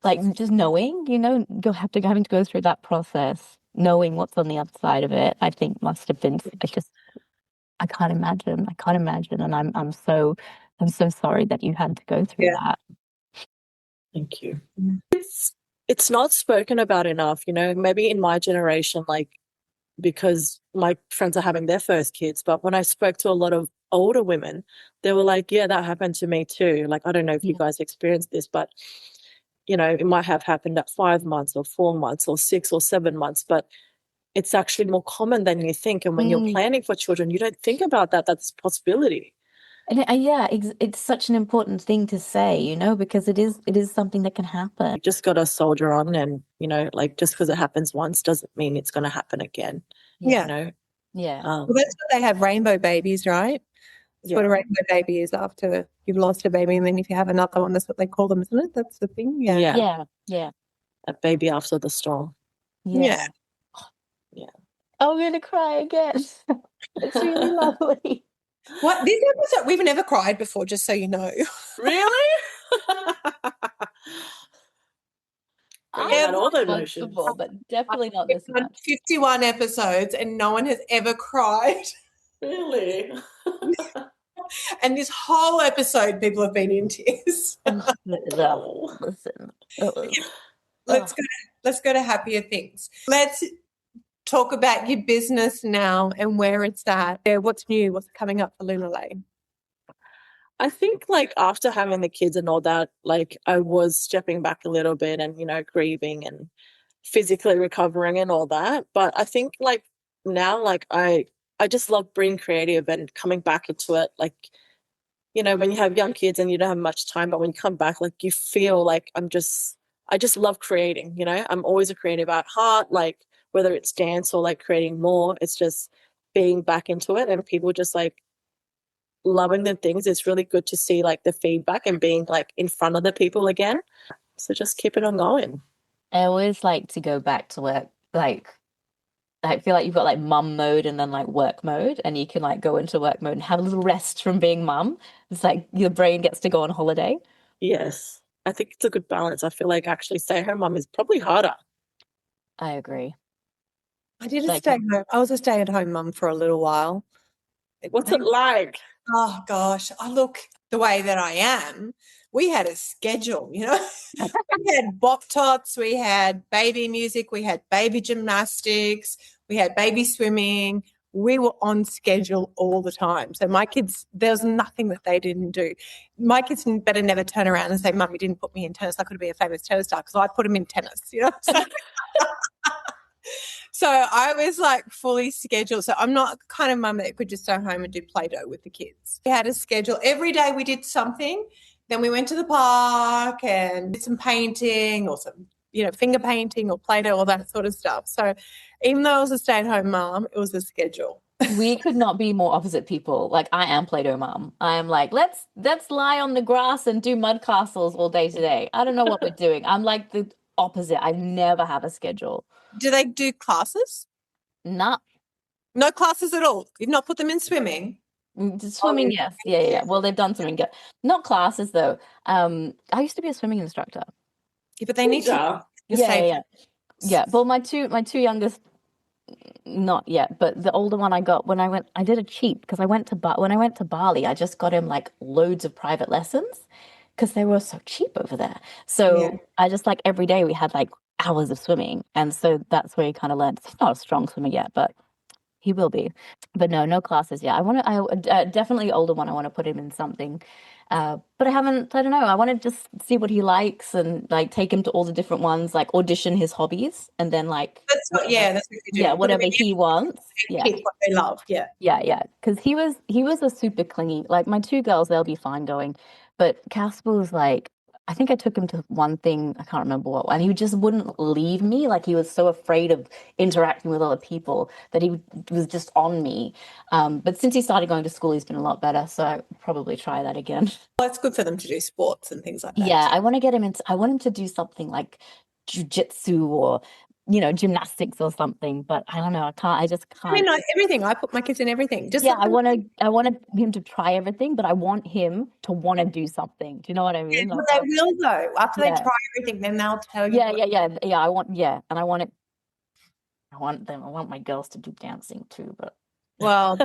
Like just knowing, you know, having to go through that process, knowing what's on the other side of it, I think must have been I can't imagine. And I'm so sorry that you had to go through that. Thank you. It's not spoken about enough, maybe in my generation, like, because my friends are having their first kids. But when I spoke to a lot of older women, they were like, yeah, that happened to me too. Like, I don't know if you guys experienced this, but, it might have happened at 5 months or 4 months or 6 or 7 months, but it's actually more common than you think. And when you're planning for children, you don't think about that. That's a possibility. And it's such an important thing to say, because it is something that can happen. You just got to soldier on, and, like, just because it happens once doesn't mean it's going to happen again. Yeah. Yeah. Well, that's why they have rainbow babies, right? That's what a rainbow baby is after you've lost a baby. And then if you have another one, that's what they call them, isn't it? That's the thing. Yeah. A baby after the storm. Yeah. I'm going to cry again. It's really lovely. What? This episode, we've never cried before, just so you know. Really? I all the emotions. before, but definitely not this much. 51 episodes and no one has ever cried. Really? And this whole episode, people have been in tears. Listen. Let's go to happier things. Let's talk about your business now and where it's at. What's new? What's coming up for Lunalae? I think, like, after having the kids and all that, like, I was stepping back a little bit and, grieving and physically recovering and all that. But I think, like, now, like, I just love being creative and coming back into it. Like, when you have young kids and you don't have much time, but when you come back, like, you feel like I just love creating, I'm always a creative at heart, like, whether it's dance or, like, creating more, it's just being back into it and people just, like, loving the things. It's really good to see, like, the feedback and being, like, in front of the people again. So just keep it on going. I always like to go back to work. Like, I feel like you've got, like, mum mode and then, like, work mode, and you can, like, go into work mode and have a little rest from being mum. It's like your brain gets to go on holiday. Yes, I think it's a good balance. I feel like actually stay-at-home mum is probably harder. I agree. I was a stay-at-home mum for a little while. What's it like? Oh gosh, I look the way that I am. We had a schedule, we had bop tots, we had baby music, we had baby gymnastics, we had baby swimming. We were on schedule all the time. So my kids, there's nothing that they didn't do. My kids better never turn around and say, Mum, you didn't put me in tennis. I could be a famous tennis star, because I put them in tennis, So I was, like, fully scheduled. So I'm not the kind of mum that could just go home and do Play-Doh with the kids. We had a schedule. Every day we did something. Then we went to the park and did some painting or some, finger painting or Play-Doh, all that sort of stuff. So even though I was a stay-at-home mum, it was a schedule. We could not be more opposite people. Like, I am Play-Doh mum. I am like, let's lie on the grass and do mud castles all day today. I don't know what we're doing. I'm like the opposite. I never have a schedule. Do they do classes? Nah. No classes at all? You've not put them in swimming? Swimming, yes. Yeah. Well, they've done swimming. Not classes, though. I used to be a swimming instructor. Yeah, but they need to. Yeah. Well, my two youngest, not yet, but the older one I got when I did a cheat, because when I went to Bali, I just got him, like, loads of private lessons because they were so cheap over there. So I just, like, every day we had, like, hours of swimming, and so that's where he kind of learned. He's not a strong swimmer yet, but he will be. But no classes yet. I definitely older one. I want to put him in something, but I haven't. I don't know. I want to just see what he likes and, like, take him to all the different ones, like, audition his hobbies, and then, like, that's what you do. Yeah, whatever he wants. Yeah, what they love. Yeah. Because he was a super clingy. Like, my two girls, they'll be fine going, but Casper was like, I think I took him to one thing, I can't remember what, and he just wouldn't leave me. Like, he was so afraid of interacting with other people that he was just on me. But since he started going to school, he's been a lot better. So I'll probably try that again. Well, it's good for them to do sports and things like that. Yeah, I want him to do something like jiu-jitsu or, gymnastics or something, but I don't know. I just can't. I mean, like, everything. I put my kids in everything. I want him to try everything, but I want him to want to do somthing. Do you know what I mean? Yeah, but they will, though. After they try everything, then they'll tell you. Yeah. I want it. I want my girls to do dancing too, but. Well,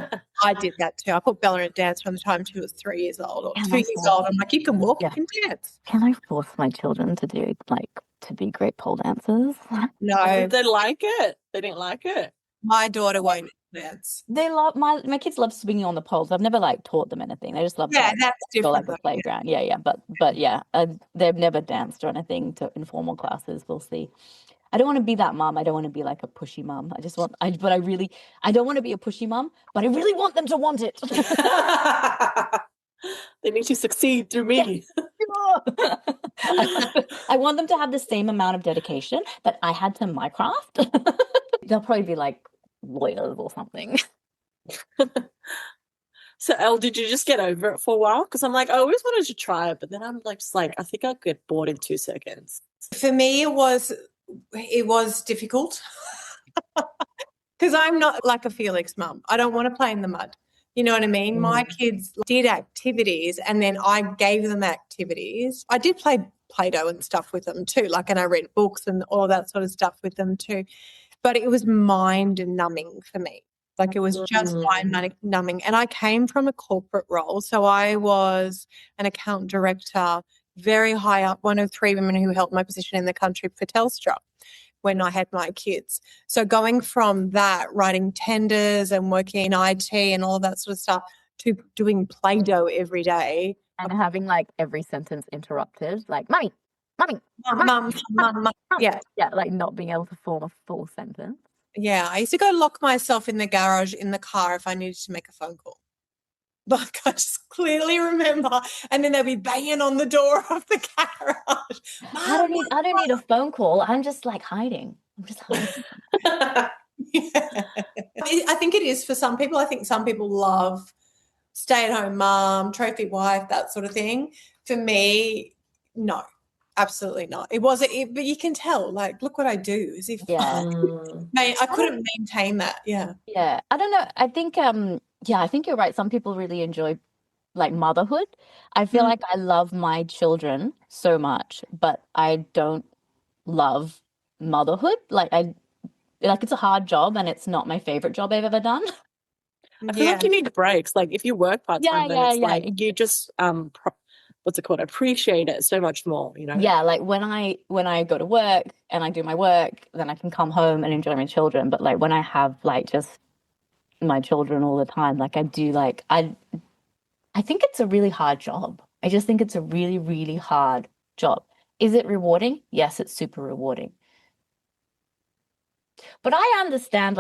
I did that too. I put Bella in dance from the time she was 3 years old or 2 years old. I'm like, you can walk, you can dance. Can I force my children to do, like, to be great pole dancers. No, Did they like it? They didn't like it. my daughter won't dance. They love my kids love swinging on the poles. I've never like taught them anything. They just love Yeah, to that's go like different. a Though. playground. Yeah. But yeah, they've never danced or anything to informal classes. We'll see. I don't want to be that mom. I don't want to be like a pushy mom. I don't want to be a pushy mom, but I really want them to want it. They need to succeed through me. I want them to have the same amount of dedication that I had to my craft. They'll probably be like lawyers or something. So, Elle, did you just get over it for a while? Because I'm like, I always wanted to try it, but then I'm like, I think I'd get bored in 2 seconds. For me, it was difficult because I'm not like a Felix mum. I don't want to play in the mud. You know what I mean? My kids did activities and then I gave them activities. I did play Play-Doh and stuff with them too, and I read books and all that sort of stuff with them too. But it was mind numbing for me. It was just mind numbing. And I came from a corporate role. So I was an account director, very high up, one of 3 women who held my position in the country for Telstra when I had my kids. So going from that, writing tenders and working in IT and all that sort of stuff to doing Play-Doh every day. And having like every sentence interrupted, like mummy, Mum. Yeah. Yeah, like not being able to form a full sentence. Yeah, I used to go lock myself in the garage in the car if I needed to make a phone call. I just clearly remember, and then they'd be banging on the door of the garage. I don't need a phone call. I'm just like hiding. I'm just hiding. Yeah. I think it is for some people. I think some people love stay-at-home mom, trophy wife, that sort of thing. For me, no. Absolutely not. It wasn't, but you can tell, look what I do. As if I couldn't maintain that. Yeah. Yeah. I don't know. I think, I think you're right. Some people really enjoy like motherhood. I feel like I love my children so much, but I don't love motherhood. It's a hard job and it's not my favorite job I've ever done. I feel like you need breaks. Like if you work part-time, then it's like you just what's it called? Appreciate it so much more, you know? Yeah, like when I go to work and I do my work, then I can come home and enjoy my children. But like when I have like just my children all the time, like I do I think it's a really hard job. I just think it's a really, really hard job. Is it rewarding? Yes, it's super rewarding. But I understand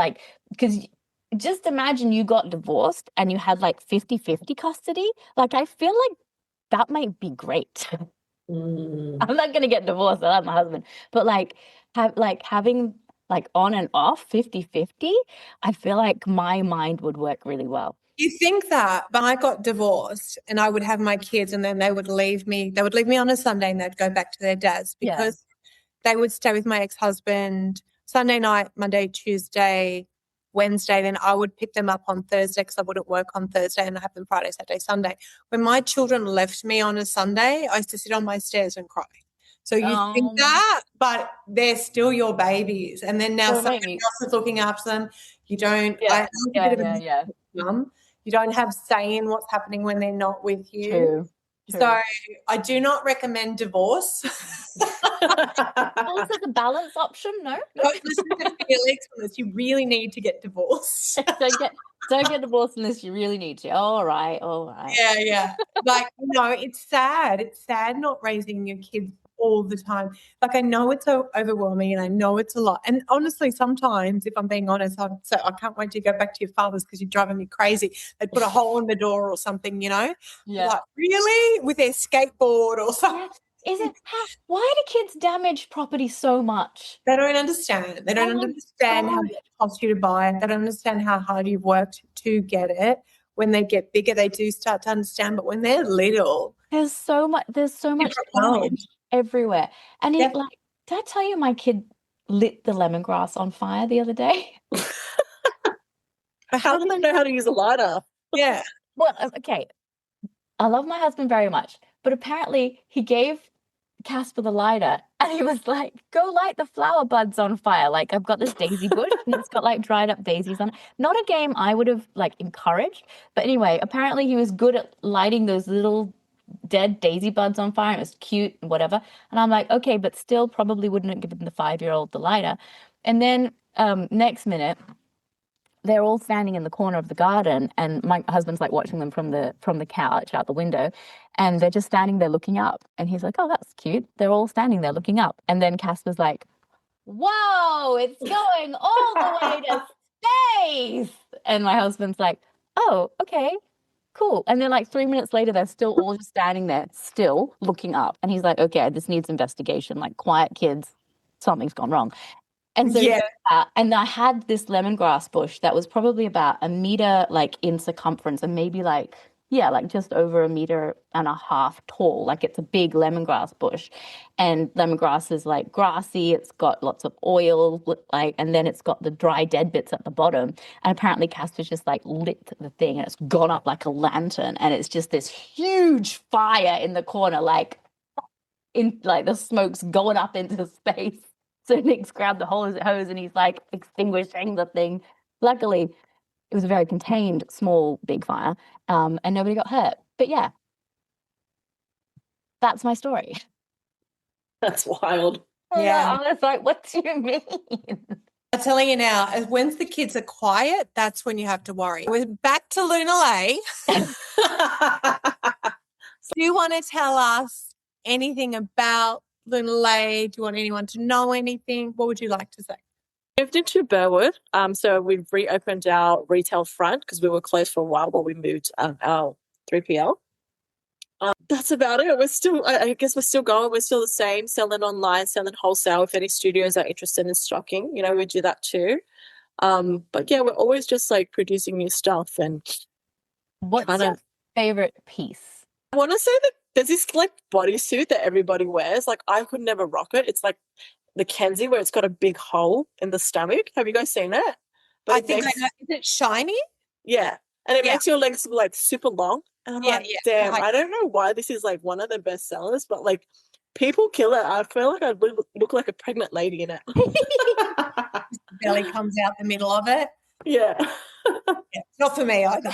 because just imagine you got divorced and you had 50-50 custody. I feel like that might be great. I'm not gonna get divorced. I love my husband, but having on and off 50-50, I feel like my mind would work really well. You think that, but I got divorced and I would have my kids and then they would leave me. They would leave me on a Sunday and they'd go back to their dads because they would stay with my ex-husband Sunday night, Monday, Tuesday, Wednesday. Then I would pick them up on Thursday because I wouldn't work on Thursday and I have them Friday, Saturday, Sunday. When my children left me on a Sunday, I used to sit on my stairs and cry. So you think that, but they're still your babies. And then now somebody else is looking after them. You don't. Mum. You don't have say in what's happening when they're not with you. True. So I do not recommend divorce. Divorce is a balance option, no? Don't listen to Felix unless you really need to get divorced. Don't get divorced unless you really need to. All right. Yeah. It's sad. It's sad not raising your kids all the time. I know it's so overwhelming and I know it's a lot. And honestly, sometimes, if I'm being honest, I can't wait to go back to your father's because you're driving me crazy. They'd put a hole in the door or something, you know? Yeah. Really? With their skateboard or something? Why do kids damage property so much? They don't understand. They don't understand how much it costs you to buy it. They don't understand how hard you've worked to get it. When they get bigger, they do start to understand. But when they're little, there's so much damage everywhere. And did I tell you my kid lit the lemongrass on fire the other day? How do they know how to use a lighter? Yeah. Well, okay. I love my husband very much, but apparently he gave Casper the lighter and he was like, go light the flower buds on fire. I've got this daisy bush and it's got dried up daisies on it. Not a game I would have encouraged, but anyway, apparently he was good at lighting those little dead daisy buds on fire. It was cute and whatever. And I'm like, okay, but still probably wouldn't have given the 5-year-old the lighter. And then next minute, they're all standing in the corner of the garden, and my husband's like watching them from the couch out the window, and they're just standing there looking up. And he's like, oh, that's cute. They're all standing there looking up. And then Casper's like, whoa, it's going all the way to space. And my husband's like, oh, okay, cool. And then like 3 minutes later, they're still all just standing there, still looking up. And he's like, okay, this needs investigation. Like, quiet kids, something's gone wrong. And so Yeah. and I had this lemongrass bush that was probably about a meter like in circumference, and maybe like, yeah, like just over 1.5 meters tall. Like, it's a big lemongrass bush. And lemongrass is like grassy, it's got lots of oil, like, and then it's got the dry dead bits at the bottom. And apparently Casper's just like lit the thing, and it's gone up like a lantern, and it's just this huge fire in the corner, like the smoke's going up into space. So Nick's grabbed the hose and he's like extinguishing the thing. Luckily, it was a very contained, small, big fire, and nobody got hurt. But yeah, that's my story. That's wild. Yeah. I was like, what do you mean? I'm telling you now, when the kids are quiet, that's when you have to worry. We're back to Lunalae. Do you want to tell us anything about Lunalae? Do you want anyone to know anything? What would you like to say? Moved into Burwood. So we've reopened our retail front because we were closed for a while while we moved our 3PL. That's about it. We're still, I guess we're still going. We're still the same, selling online, selling wholesale. If any studios are interested in stocking, we do that too. But yeah, we're always just like producing new stuff. And What's your favorite piece? I want to say that there's this like bodysuit that everybody wears. Like, I could never rock it. It's like the Kenzie where it's got a big hole in the stomach. Have you guys seen it? But I think I know. Is it shiny? Yeah. And it makes your legs like super long. And I'm like, damn, I don't know why this is like one of the best sellers, but like people kill it. I feel like I look like a pregnant lady in it. Belly comes out the middle of it. Yeah. Not for me either.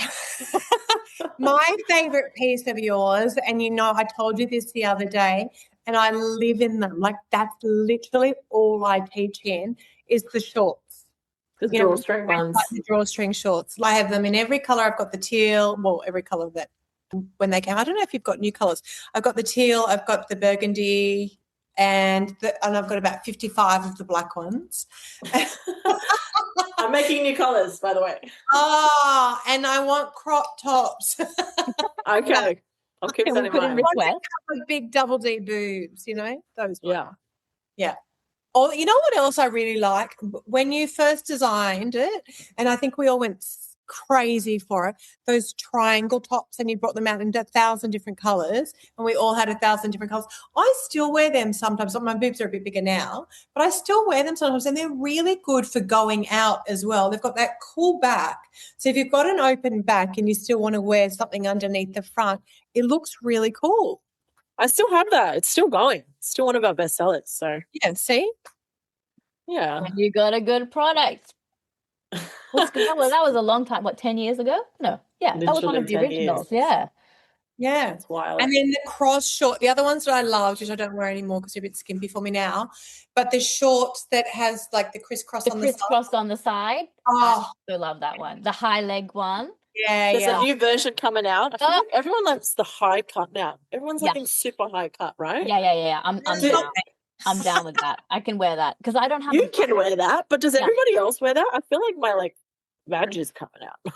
My favorite piece of yours, and I told you this the other day, and I live in them. Like, that's literally all I teach in is the shorts. The drawstring ones. Like the drawstring shorts. I have them in every colour. I've got the teal, well, every colour that when they came. I don't know if you've got new colours. I've got the teal, I've got the burgundy, and I've got about 55 of the black ones. I'm making new colours, by the way. Oh, and I want crop tops. Okay. I'll keep that in mind. With big double D boobs, those ones. Yeah. Oh, you know what else I really like? When you first designed it, and I think we all went crazy for it, those triangle tops, and you brought them out in 1,000 different colours, and we all had 1,000 different colours. I still wear them sometimes. My boobs are a bit bigger now, but I still wear them sometimes, and they're really good for going out as well. They've got that cool back. So if you've got an open back and you still want to wear something underneath the front, it looks really cool. I still have that. It's still going. It's still one of our best sellers. So yeah, see? Yeah. You got a good product. Well, that was a long time. What, 10 years ago? No. Yeah, that was one of the originals. Years. Yeah. That's wild. And then the cross short, the other ones that I loved, which I don't wear anymore because they're a bit skimpy for me now, but the shorts that has like the crisscross on the side. Crisscross on the side. Oh, I love that one. The high leg one. Yeah, There's a new version coming out. I feel like everyone likes the high cut now. Everyone's liking super high cut, right? Yeah. I'm down. I'm down with that. I can wear that because I don't have. You can wear that, but does everybody else wear that? I feel like my badge is coming out.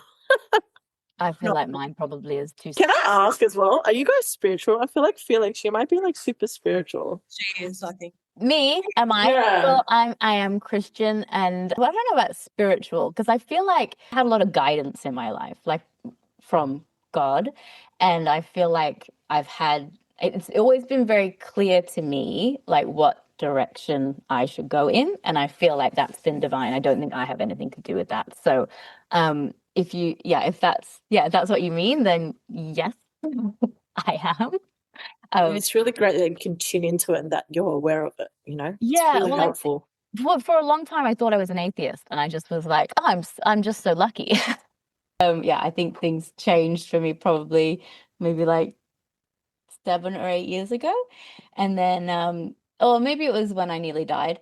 I feel like mine probably is too. Can I ask as well? Are you guys spiritual? I feel like Felix, she might be like super spiritual. She is, I think. Me? Am I? Yeah. Well, I am Christian, and I don't know about spiritual because I feel like I had a lot of guidance in my life, like from God, and I feel like it's always been very clear to me, like what direction I should go in, and I feel like that's been divine. I don't think I have anything to do with that. So, if that's what you mean, then yes, I am. It's really great that you can tune into it and that you're aware of it, Yeah, it's really helpful. For a long time I thought I was an atheist, and I just was like, I'm just so lucky. I think things changed for me probably maybe like 7 or 8 years ago. And then, or maybe it was when I nearly died.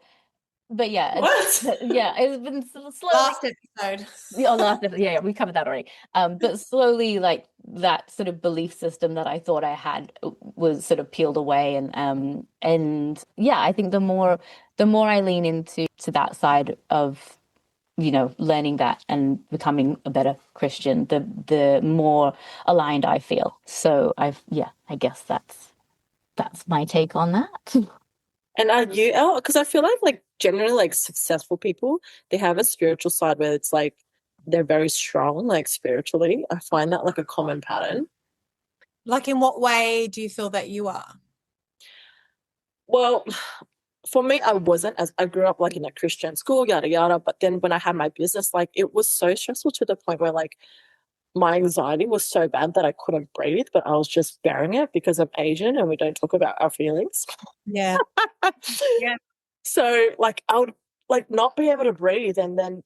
But yeah, What? yeah, it's been slowly. Last episode. Oh, last episode, yeah, we covered that already. But slowly, like that sort of belief system that I thought I had was sort of peeled away, and yeah, I think the more I lean into that side of learning that and becoming a better Christian, the more aligned I feel. So I guess that's my take on that. And are you out? Because I feel like generally like successful people, they have a spiritual side where it's like they're very strong, like spiritually. I find that like a common pattern. Like, in what way do you feel that you are? Well, for me, I wasn't as I grew up like in a Christian school, yada yada. But then when I had my business, like it was so stressful to the point where like my anxiety was so bad that I couldn't breathe, but I was just bearing it because I'm Asian and we don't talk about our feelings. Yeah. Yeah. So like I would like not be able to breathe, and then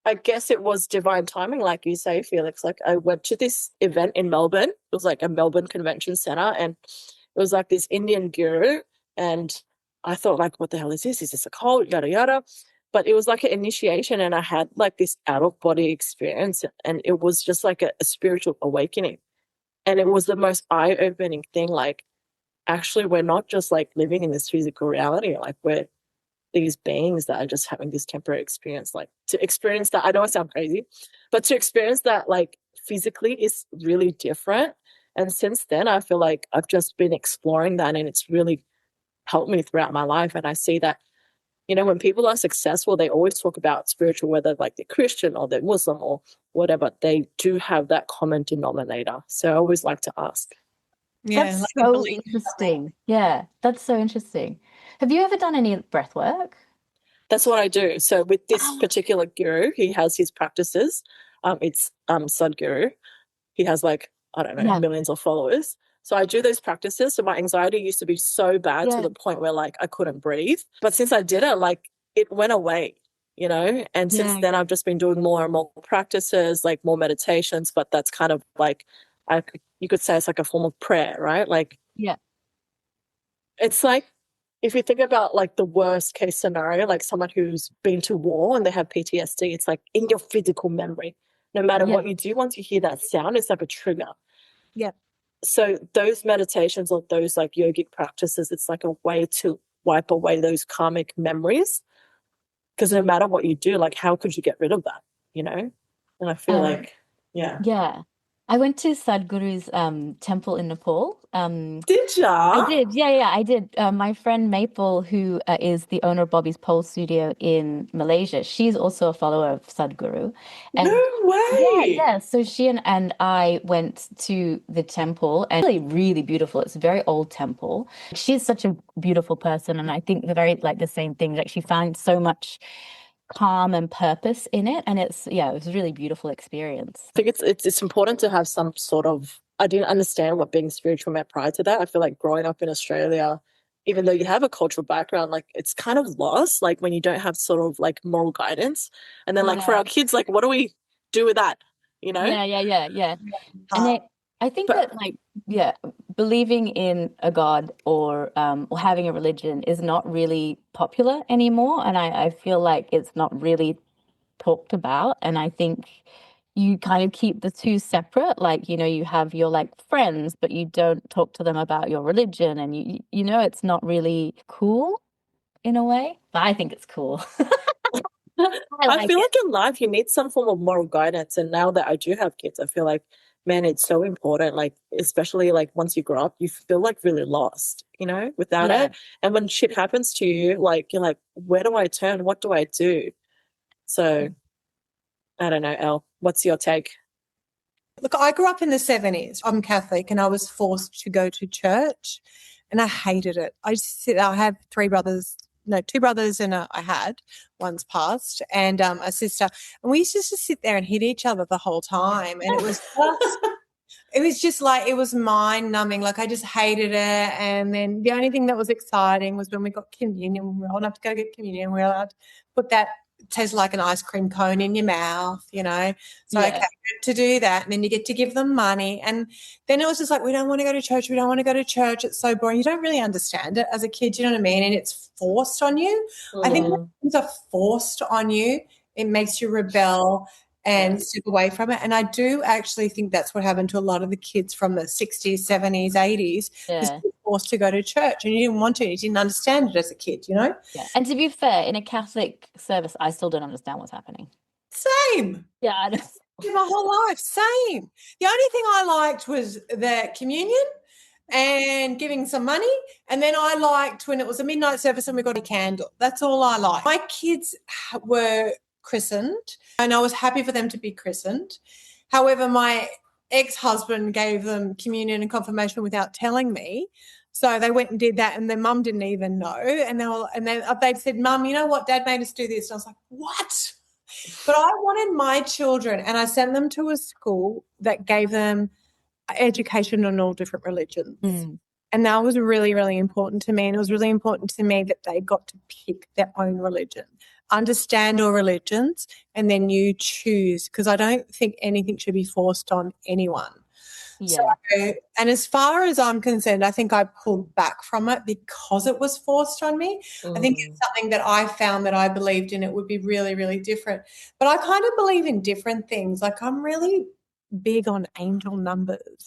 I guess it was divine timing, like you say, Felix. Like I went to this event in Melbourne. It was like a Melbourne Convention Center, and it was like this Indian guru. And I thought, like, what the hell is this? Is this a cult? Yada yada. But it was like an initiation, and I had like this out of body experience, and it was just like a spiritual awakening. And it was the most eye opening thing. Like, actually, we're not just like living in this physical reality. Like, we're these beings that are just having this temporary experience. Like to experience that, I know I sound crazy, but to experience that like physically is really different. And since then, I feel like I've just been exploring that, and it's really helped me throughout my life. And I see that, when people are successful, they always talk about spiritual, whether like they're Christian or they're Muslim or whatever, they do have that common denominator. So I always like to ask. Yeah. That's like so interesting. Yeah, that's so interesting. Have you ever done any breath work? That's what I do. So with this particular guru, he has his practices. It's Sadhguru. He has like, I don't know, Yeah. millions of followers. So I do those practices. So my anxiety used to be so bad to the point where like I couldn't breathe. But since I did it, like it went away, and since Yeah. then I've just been doing more and more practices, like more meditations. But that's kind of like, you could say it's like a form of prayer, right? Like, Yeah. it's like, if you think about like the worst case scenario, like someone who's been to war and they have PTSD, it's like in your physical memory. No matter Yeah. what you do, once you hear that sound, it's like a trigger. Yeah. So those meditations or those like yogic practices, it's like a way to wipe away those karmic memories. Because no matter what you do, like how could you get rid of that, And I feel like, yeah. Yeah. I went to Sadhguru's temple in Nepal. Did ya? I did. Yeah, I did. My friend Maple, who is the owner of Bobby's Pole Studio in Malaysia, she's also a follower of Sadhguru. And No way. yeah. So she and I went to the temple, and really, really beautiful. It's a very old temple. She's such a beautiful person, and I think the very like the same thing. Like she found so much calm and purpose in it, and it was a really beautiful experience. I think it's important to have some sort of. I didn't understand what being spiritual meant prior to that. I feel like growing up in Australia, even though you have a cultural background, like it's kind of lost. Like when you don't have sort of like moral guidance, and then like for our kids, like what do we do with that? Yeah. And I think that believing in a God or having a religion is not really popular anymore, and I feel like it's not really talked about. And I think you kind of keep the two separate. Like, you have your like friends, but you don't talk to them about your religion, and it's not really cool in a way. But I think it's cool. I feel like in life you need some form of moral guidance, and now that I do have kids, I feel like, man, it's so important. Like especially like once you grow up, you feel like really lost, without it. And when shit happens to you, like you're like, where do I turn? What do I do? So I don't know, Elle, what's your take? Look, I grew up in the 70s. I'm Catholic, and I was forced to go to church, and I hated it. I have two brothers, and I had, one's passed, and a sister. And we used to just sit there and hit each other the whole time. And it was just like, it was mind numbing. Like I just hated it. And then the only thing that was exciting was when we got communion, when we were old enough to go get communion, we were allowed to put that tastes like an ice cream cone in your mouth, you know. So okay, to do that, and then you get to give them money. And then it was just like, we don't want to go to church. We don't want to go to church. It's so boring. You don't really understand it as a kid, you know what I mean? And it's forced on you. I think when things are forced on you, it makes you rebel and step away from it. And I do actually think that's what happened to a lot of the kids from the 60s, 70s, 80s. Yeah. Forced to go to church, and you didn't want to. You didn't understand it as a kid, you know? Yeah. And to be fair, in a Catholic service, I still don't understand what's happening. Same. Yeah, I know. My whole life, same. The only thing I liked was the communion and giving some money. And then I liked when it was a midnight service and we got a candle. That's all I liked. My kids were christened, and I was happy for them to be christened. However, my ex-husband gave them communion and confirmation without telling me. So they went and did that, and their mum didn't even know. And they'd said, Mum, you know what? Dad made us do this. And I was like, what? But I wanted my children, and I sent them to a school that gave them education on all different religions. And that was really, really important to me. And it was really important to me that they got to pick their own religion, understand all religions, and then you choose, because I don't think anything should be forced on anyone. Yeah. So, and as far as I'm concerned, I think I pulled back from it because it was forced on me. I think it's something that I found that I believed in, it would be really, really different. But I kind of believe in different things. Like I'm really big on angel numbers.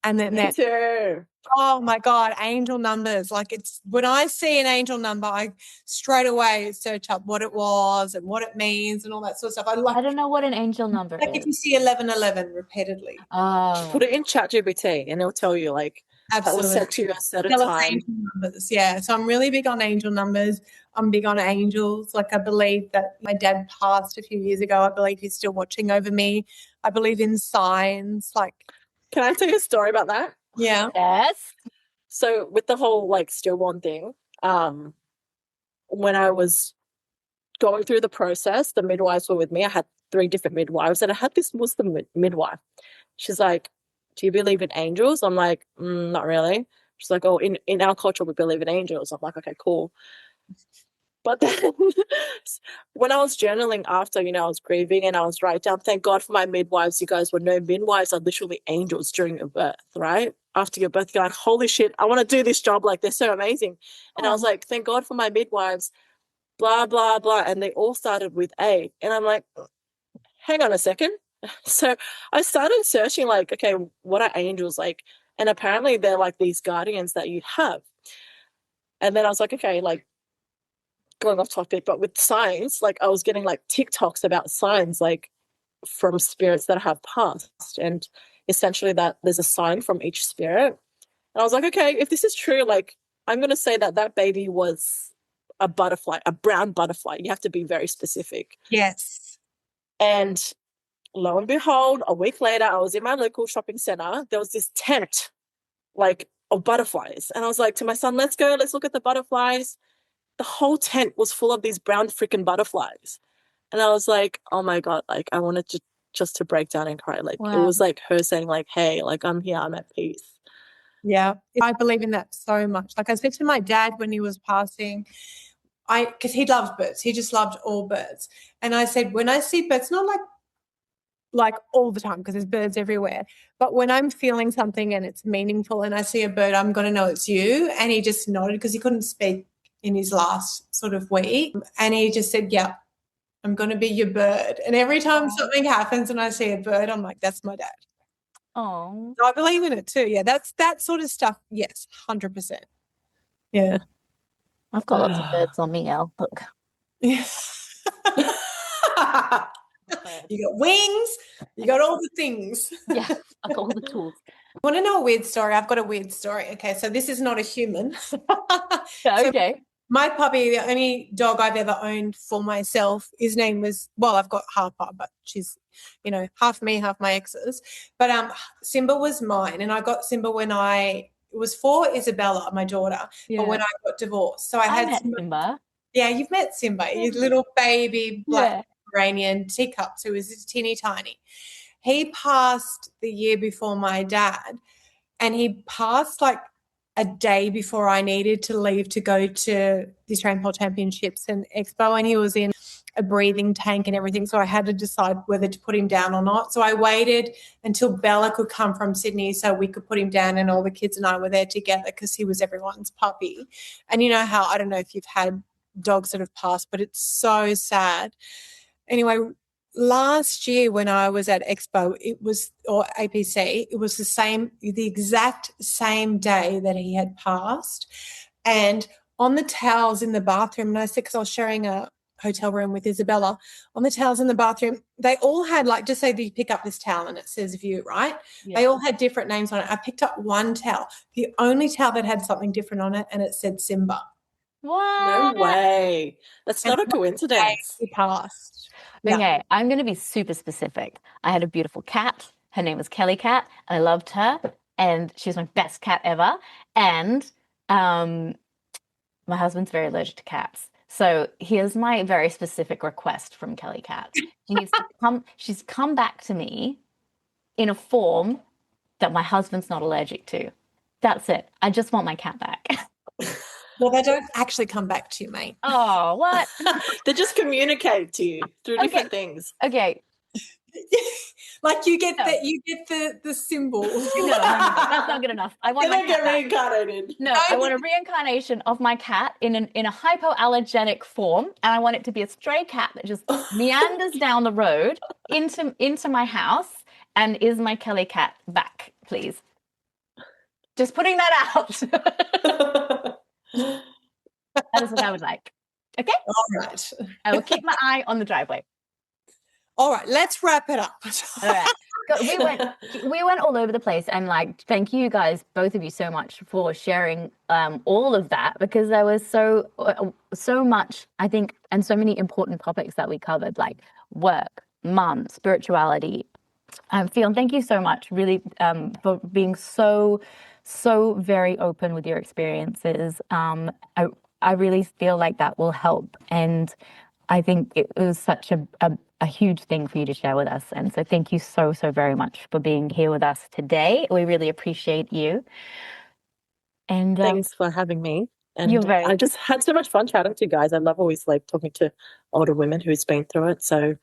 And then Me too. Oh my God, angel numbers. Like it's when I see an angel number, I straight away search up what it was and what it means and all that sort of stuff. I don't know what an angel number like is. if you see 1111 repeatedly. Oh. Put it in ChatGPT and it'll tell you like Absolutely. that was set to you a certain Tell us time. angel numbers. Yeah. So I'm really big on angel numbers. I'm big on angels. Like I believe that my dad passed a few years ago. I believe he's still watching over me. I believe in signs. Like, can I tell you a story about that? Yeah. Yes. So with the whole like stillborn thing, when I was going through the process, the midwives were with me. I had 3 different midwives, and I had this Muslim midwife. She's like, "Do you believe in angels?" I'm like, "Not really." She's like, "Oh, in our culture, we believe in angels." I'm like, "Okay, cool." But then when I was journaling after, I was grieving and I was writing down, thank God for my midwives. You guys would know midwives are literally angels during your birth, right? After your birth, you're like, holy shit, I want to do this job. Like, they're so amazing. And I was like, thank God for my midwives, blah, blah, blah. And they all started with A. And I'm like, hang on a second. So I started searching like, okay, what are angels like? And apparently they're like these guardians that you have. And then I was like, okay, like, going off topic, but with signs, like I was getting like TikToks about signs like from spirits that have passed, and essentially that there's a sign from each spirit. And I was like, okay, if this is true, like I'm going to say that baby was a butterfly, a brown butterfly. You have to be very specific. Yes. And lo and behold, a week later, I was in my local shopping center. There was this tent like of butterflies. And I was like to my son, let's go, let's look at the butterflies. The whole tent was full of these brown freaking butterflies. And I was like, oh my God, like I wanted to just to break down and cry. Like It was like her saying like, hey, like I'm here, I'm at peace. Yeah. I believe in that so much. Like I said to my dad when he was passing, because he loved birds. He just loved all birds. And I said, when I see birds, not like all the time because there's birds everywhere, but when I'm feeling something and it's meaningful and I see a bird, I'm going to know it's you. And he just nodded because he couldn't speak in his last sort of week. And he just said, yeah, I'm going to be your bird. And every time something happens and I see a bird, I'm like, that's my dad. Oh. So I believe in it too. Yeah, that's that sort of stuff. Yes, 100%. Yeah. I've got lots of birds on me, Elle. Look. Yeah. You got wings, you got all the things. Yeah, I've got all the tools. Want to know a weird story? I've got a weird story. Okay, so this is not a human. Okay. So my puppy, the only dog I've ever owned for myself, his name was, well, I've got Harper, but she's, half me, half my ex's. But Simba was mine, and I got Simba when it was for Isabella, my daughter, but when I got divorced. So I had met Simba. Yeah, you've met Simba, his little baby black Iranian teacups who was teeny tiny. He passed the year before my dad, and he passed like a day before I needed to leave to go to the Australian Pole Championships and Expo, and he was in a breathing tank and everything. So I had to decide whether to put him down or not. So I waited until Bella could come from Sydney so we could put him down, and all the kids and I were there together because he was everyone's puppy. And you know how, I don't know if you've had dogs that have passed, but it's so sad. Anyway, last year when I was at Expo, or APC, it was the exact same day that he had passed. And on the towels in the bathroom, and I said, because I was sharing a hotel room with Isabella, on the towels in the bathroom, they all had, like, just say that you pick up this towel and it says View, right? Yeah. They all had different names on it. I picked up one towel, the only towel that had something different on it, and it said Simba. What? No way. That's not a coincidence. He passed. Okay, Yeah. I'm going to be super specific. I had a beautiful cat. Her name was Kelly Cat. I loved her, and she was my best cat ever. And my husband's very allergic to cats. So here's my very specific request from Kelly Cat. She's come back to me in a form that my husband's not allergic to. That's it. I just want my cat back. Well, they don't actually come back to you, mate. Oh, what? They just communicate to you through different things. Okay. Like you get the symbol. No, that's not good enough. I want my cat get reincarnated. No, I want a reincarnation of my cat in a hypoallergenic form, and I want it to be a stray cat that just meanders down the road into my house and is my Kelly Cat back, please. Just putting that out. That is what I would like. Okay? All right. I will keep my eye on the driveway. All right, let's wrap it up. All right. We went all over the place, and like, thank you guys, both of you, so much for sharing all of that, because there was so much, I think, and so many important topics that we covered, like work, mum, spirituality. Fion, thank you so much, really, for being so very open with your experiences. I really feel like that will help, and I think it was such a huge thing for you to share with us. And so thank you so very much for being here with us today. We really appreciate you. And thanks for having me. And you're very I just had so much fun chatting to you guys. I love always like talking to older women who's been through it. So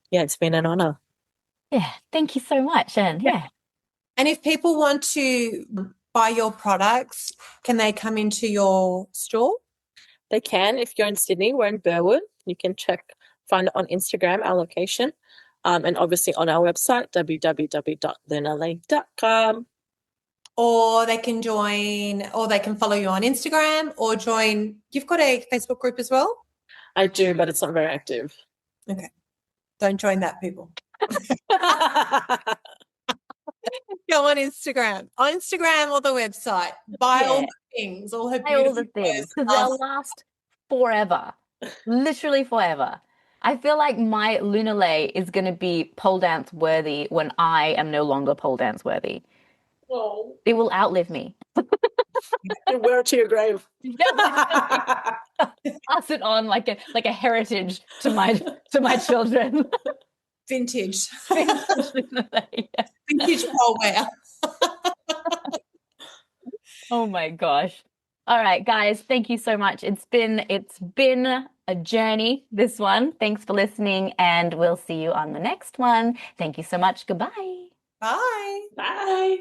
yeah, it's been an honor. Yeah, thank you so much. And yeah. And if people want to buy your products, can they come into your store? They can. If you're in Sydney, we're in Burwood. You can find it on Instagram, our location, and obviously on our website, www.lunalae.com. Or they can follow you on Instagram or join. You've got a Facebook group as well? I do, but it's not very active. Okay. Don't join that, people. Go on Instagram. On Instagram or the website. Buy all the things, all her beautiful all the things, because they'll last forever. Literally forever. I feel like my Lunalae is going to be pole dance worthy when I am no longer pole dance worthy. Oh. It will outlive me. You wear it to your grave. Pass it on like a heritage to my children. Vintage. Vintage pole wear. Oh my gosh. All right, guys, thank you so much. It's been a journey, this one. Thanks for listening, and we'll see you on the next one. Thank you so much. Goodbye. Bye. Bye.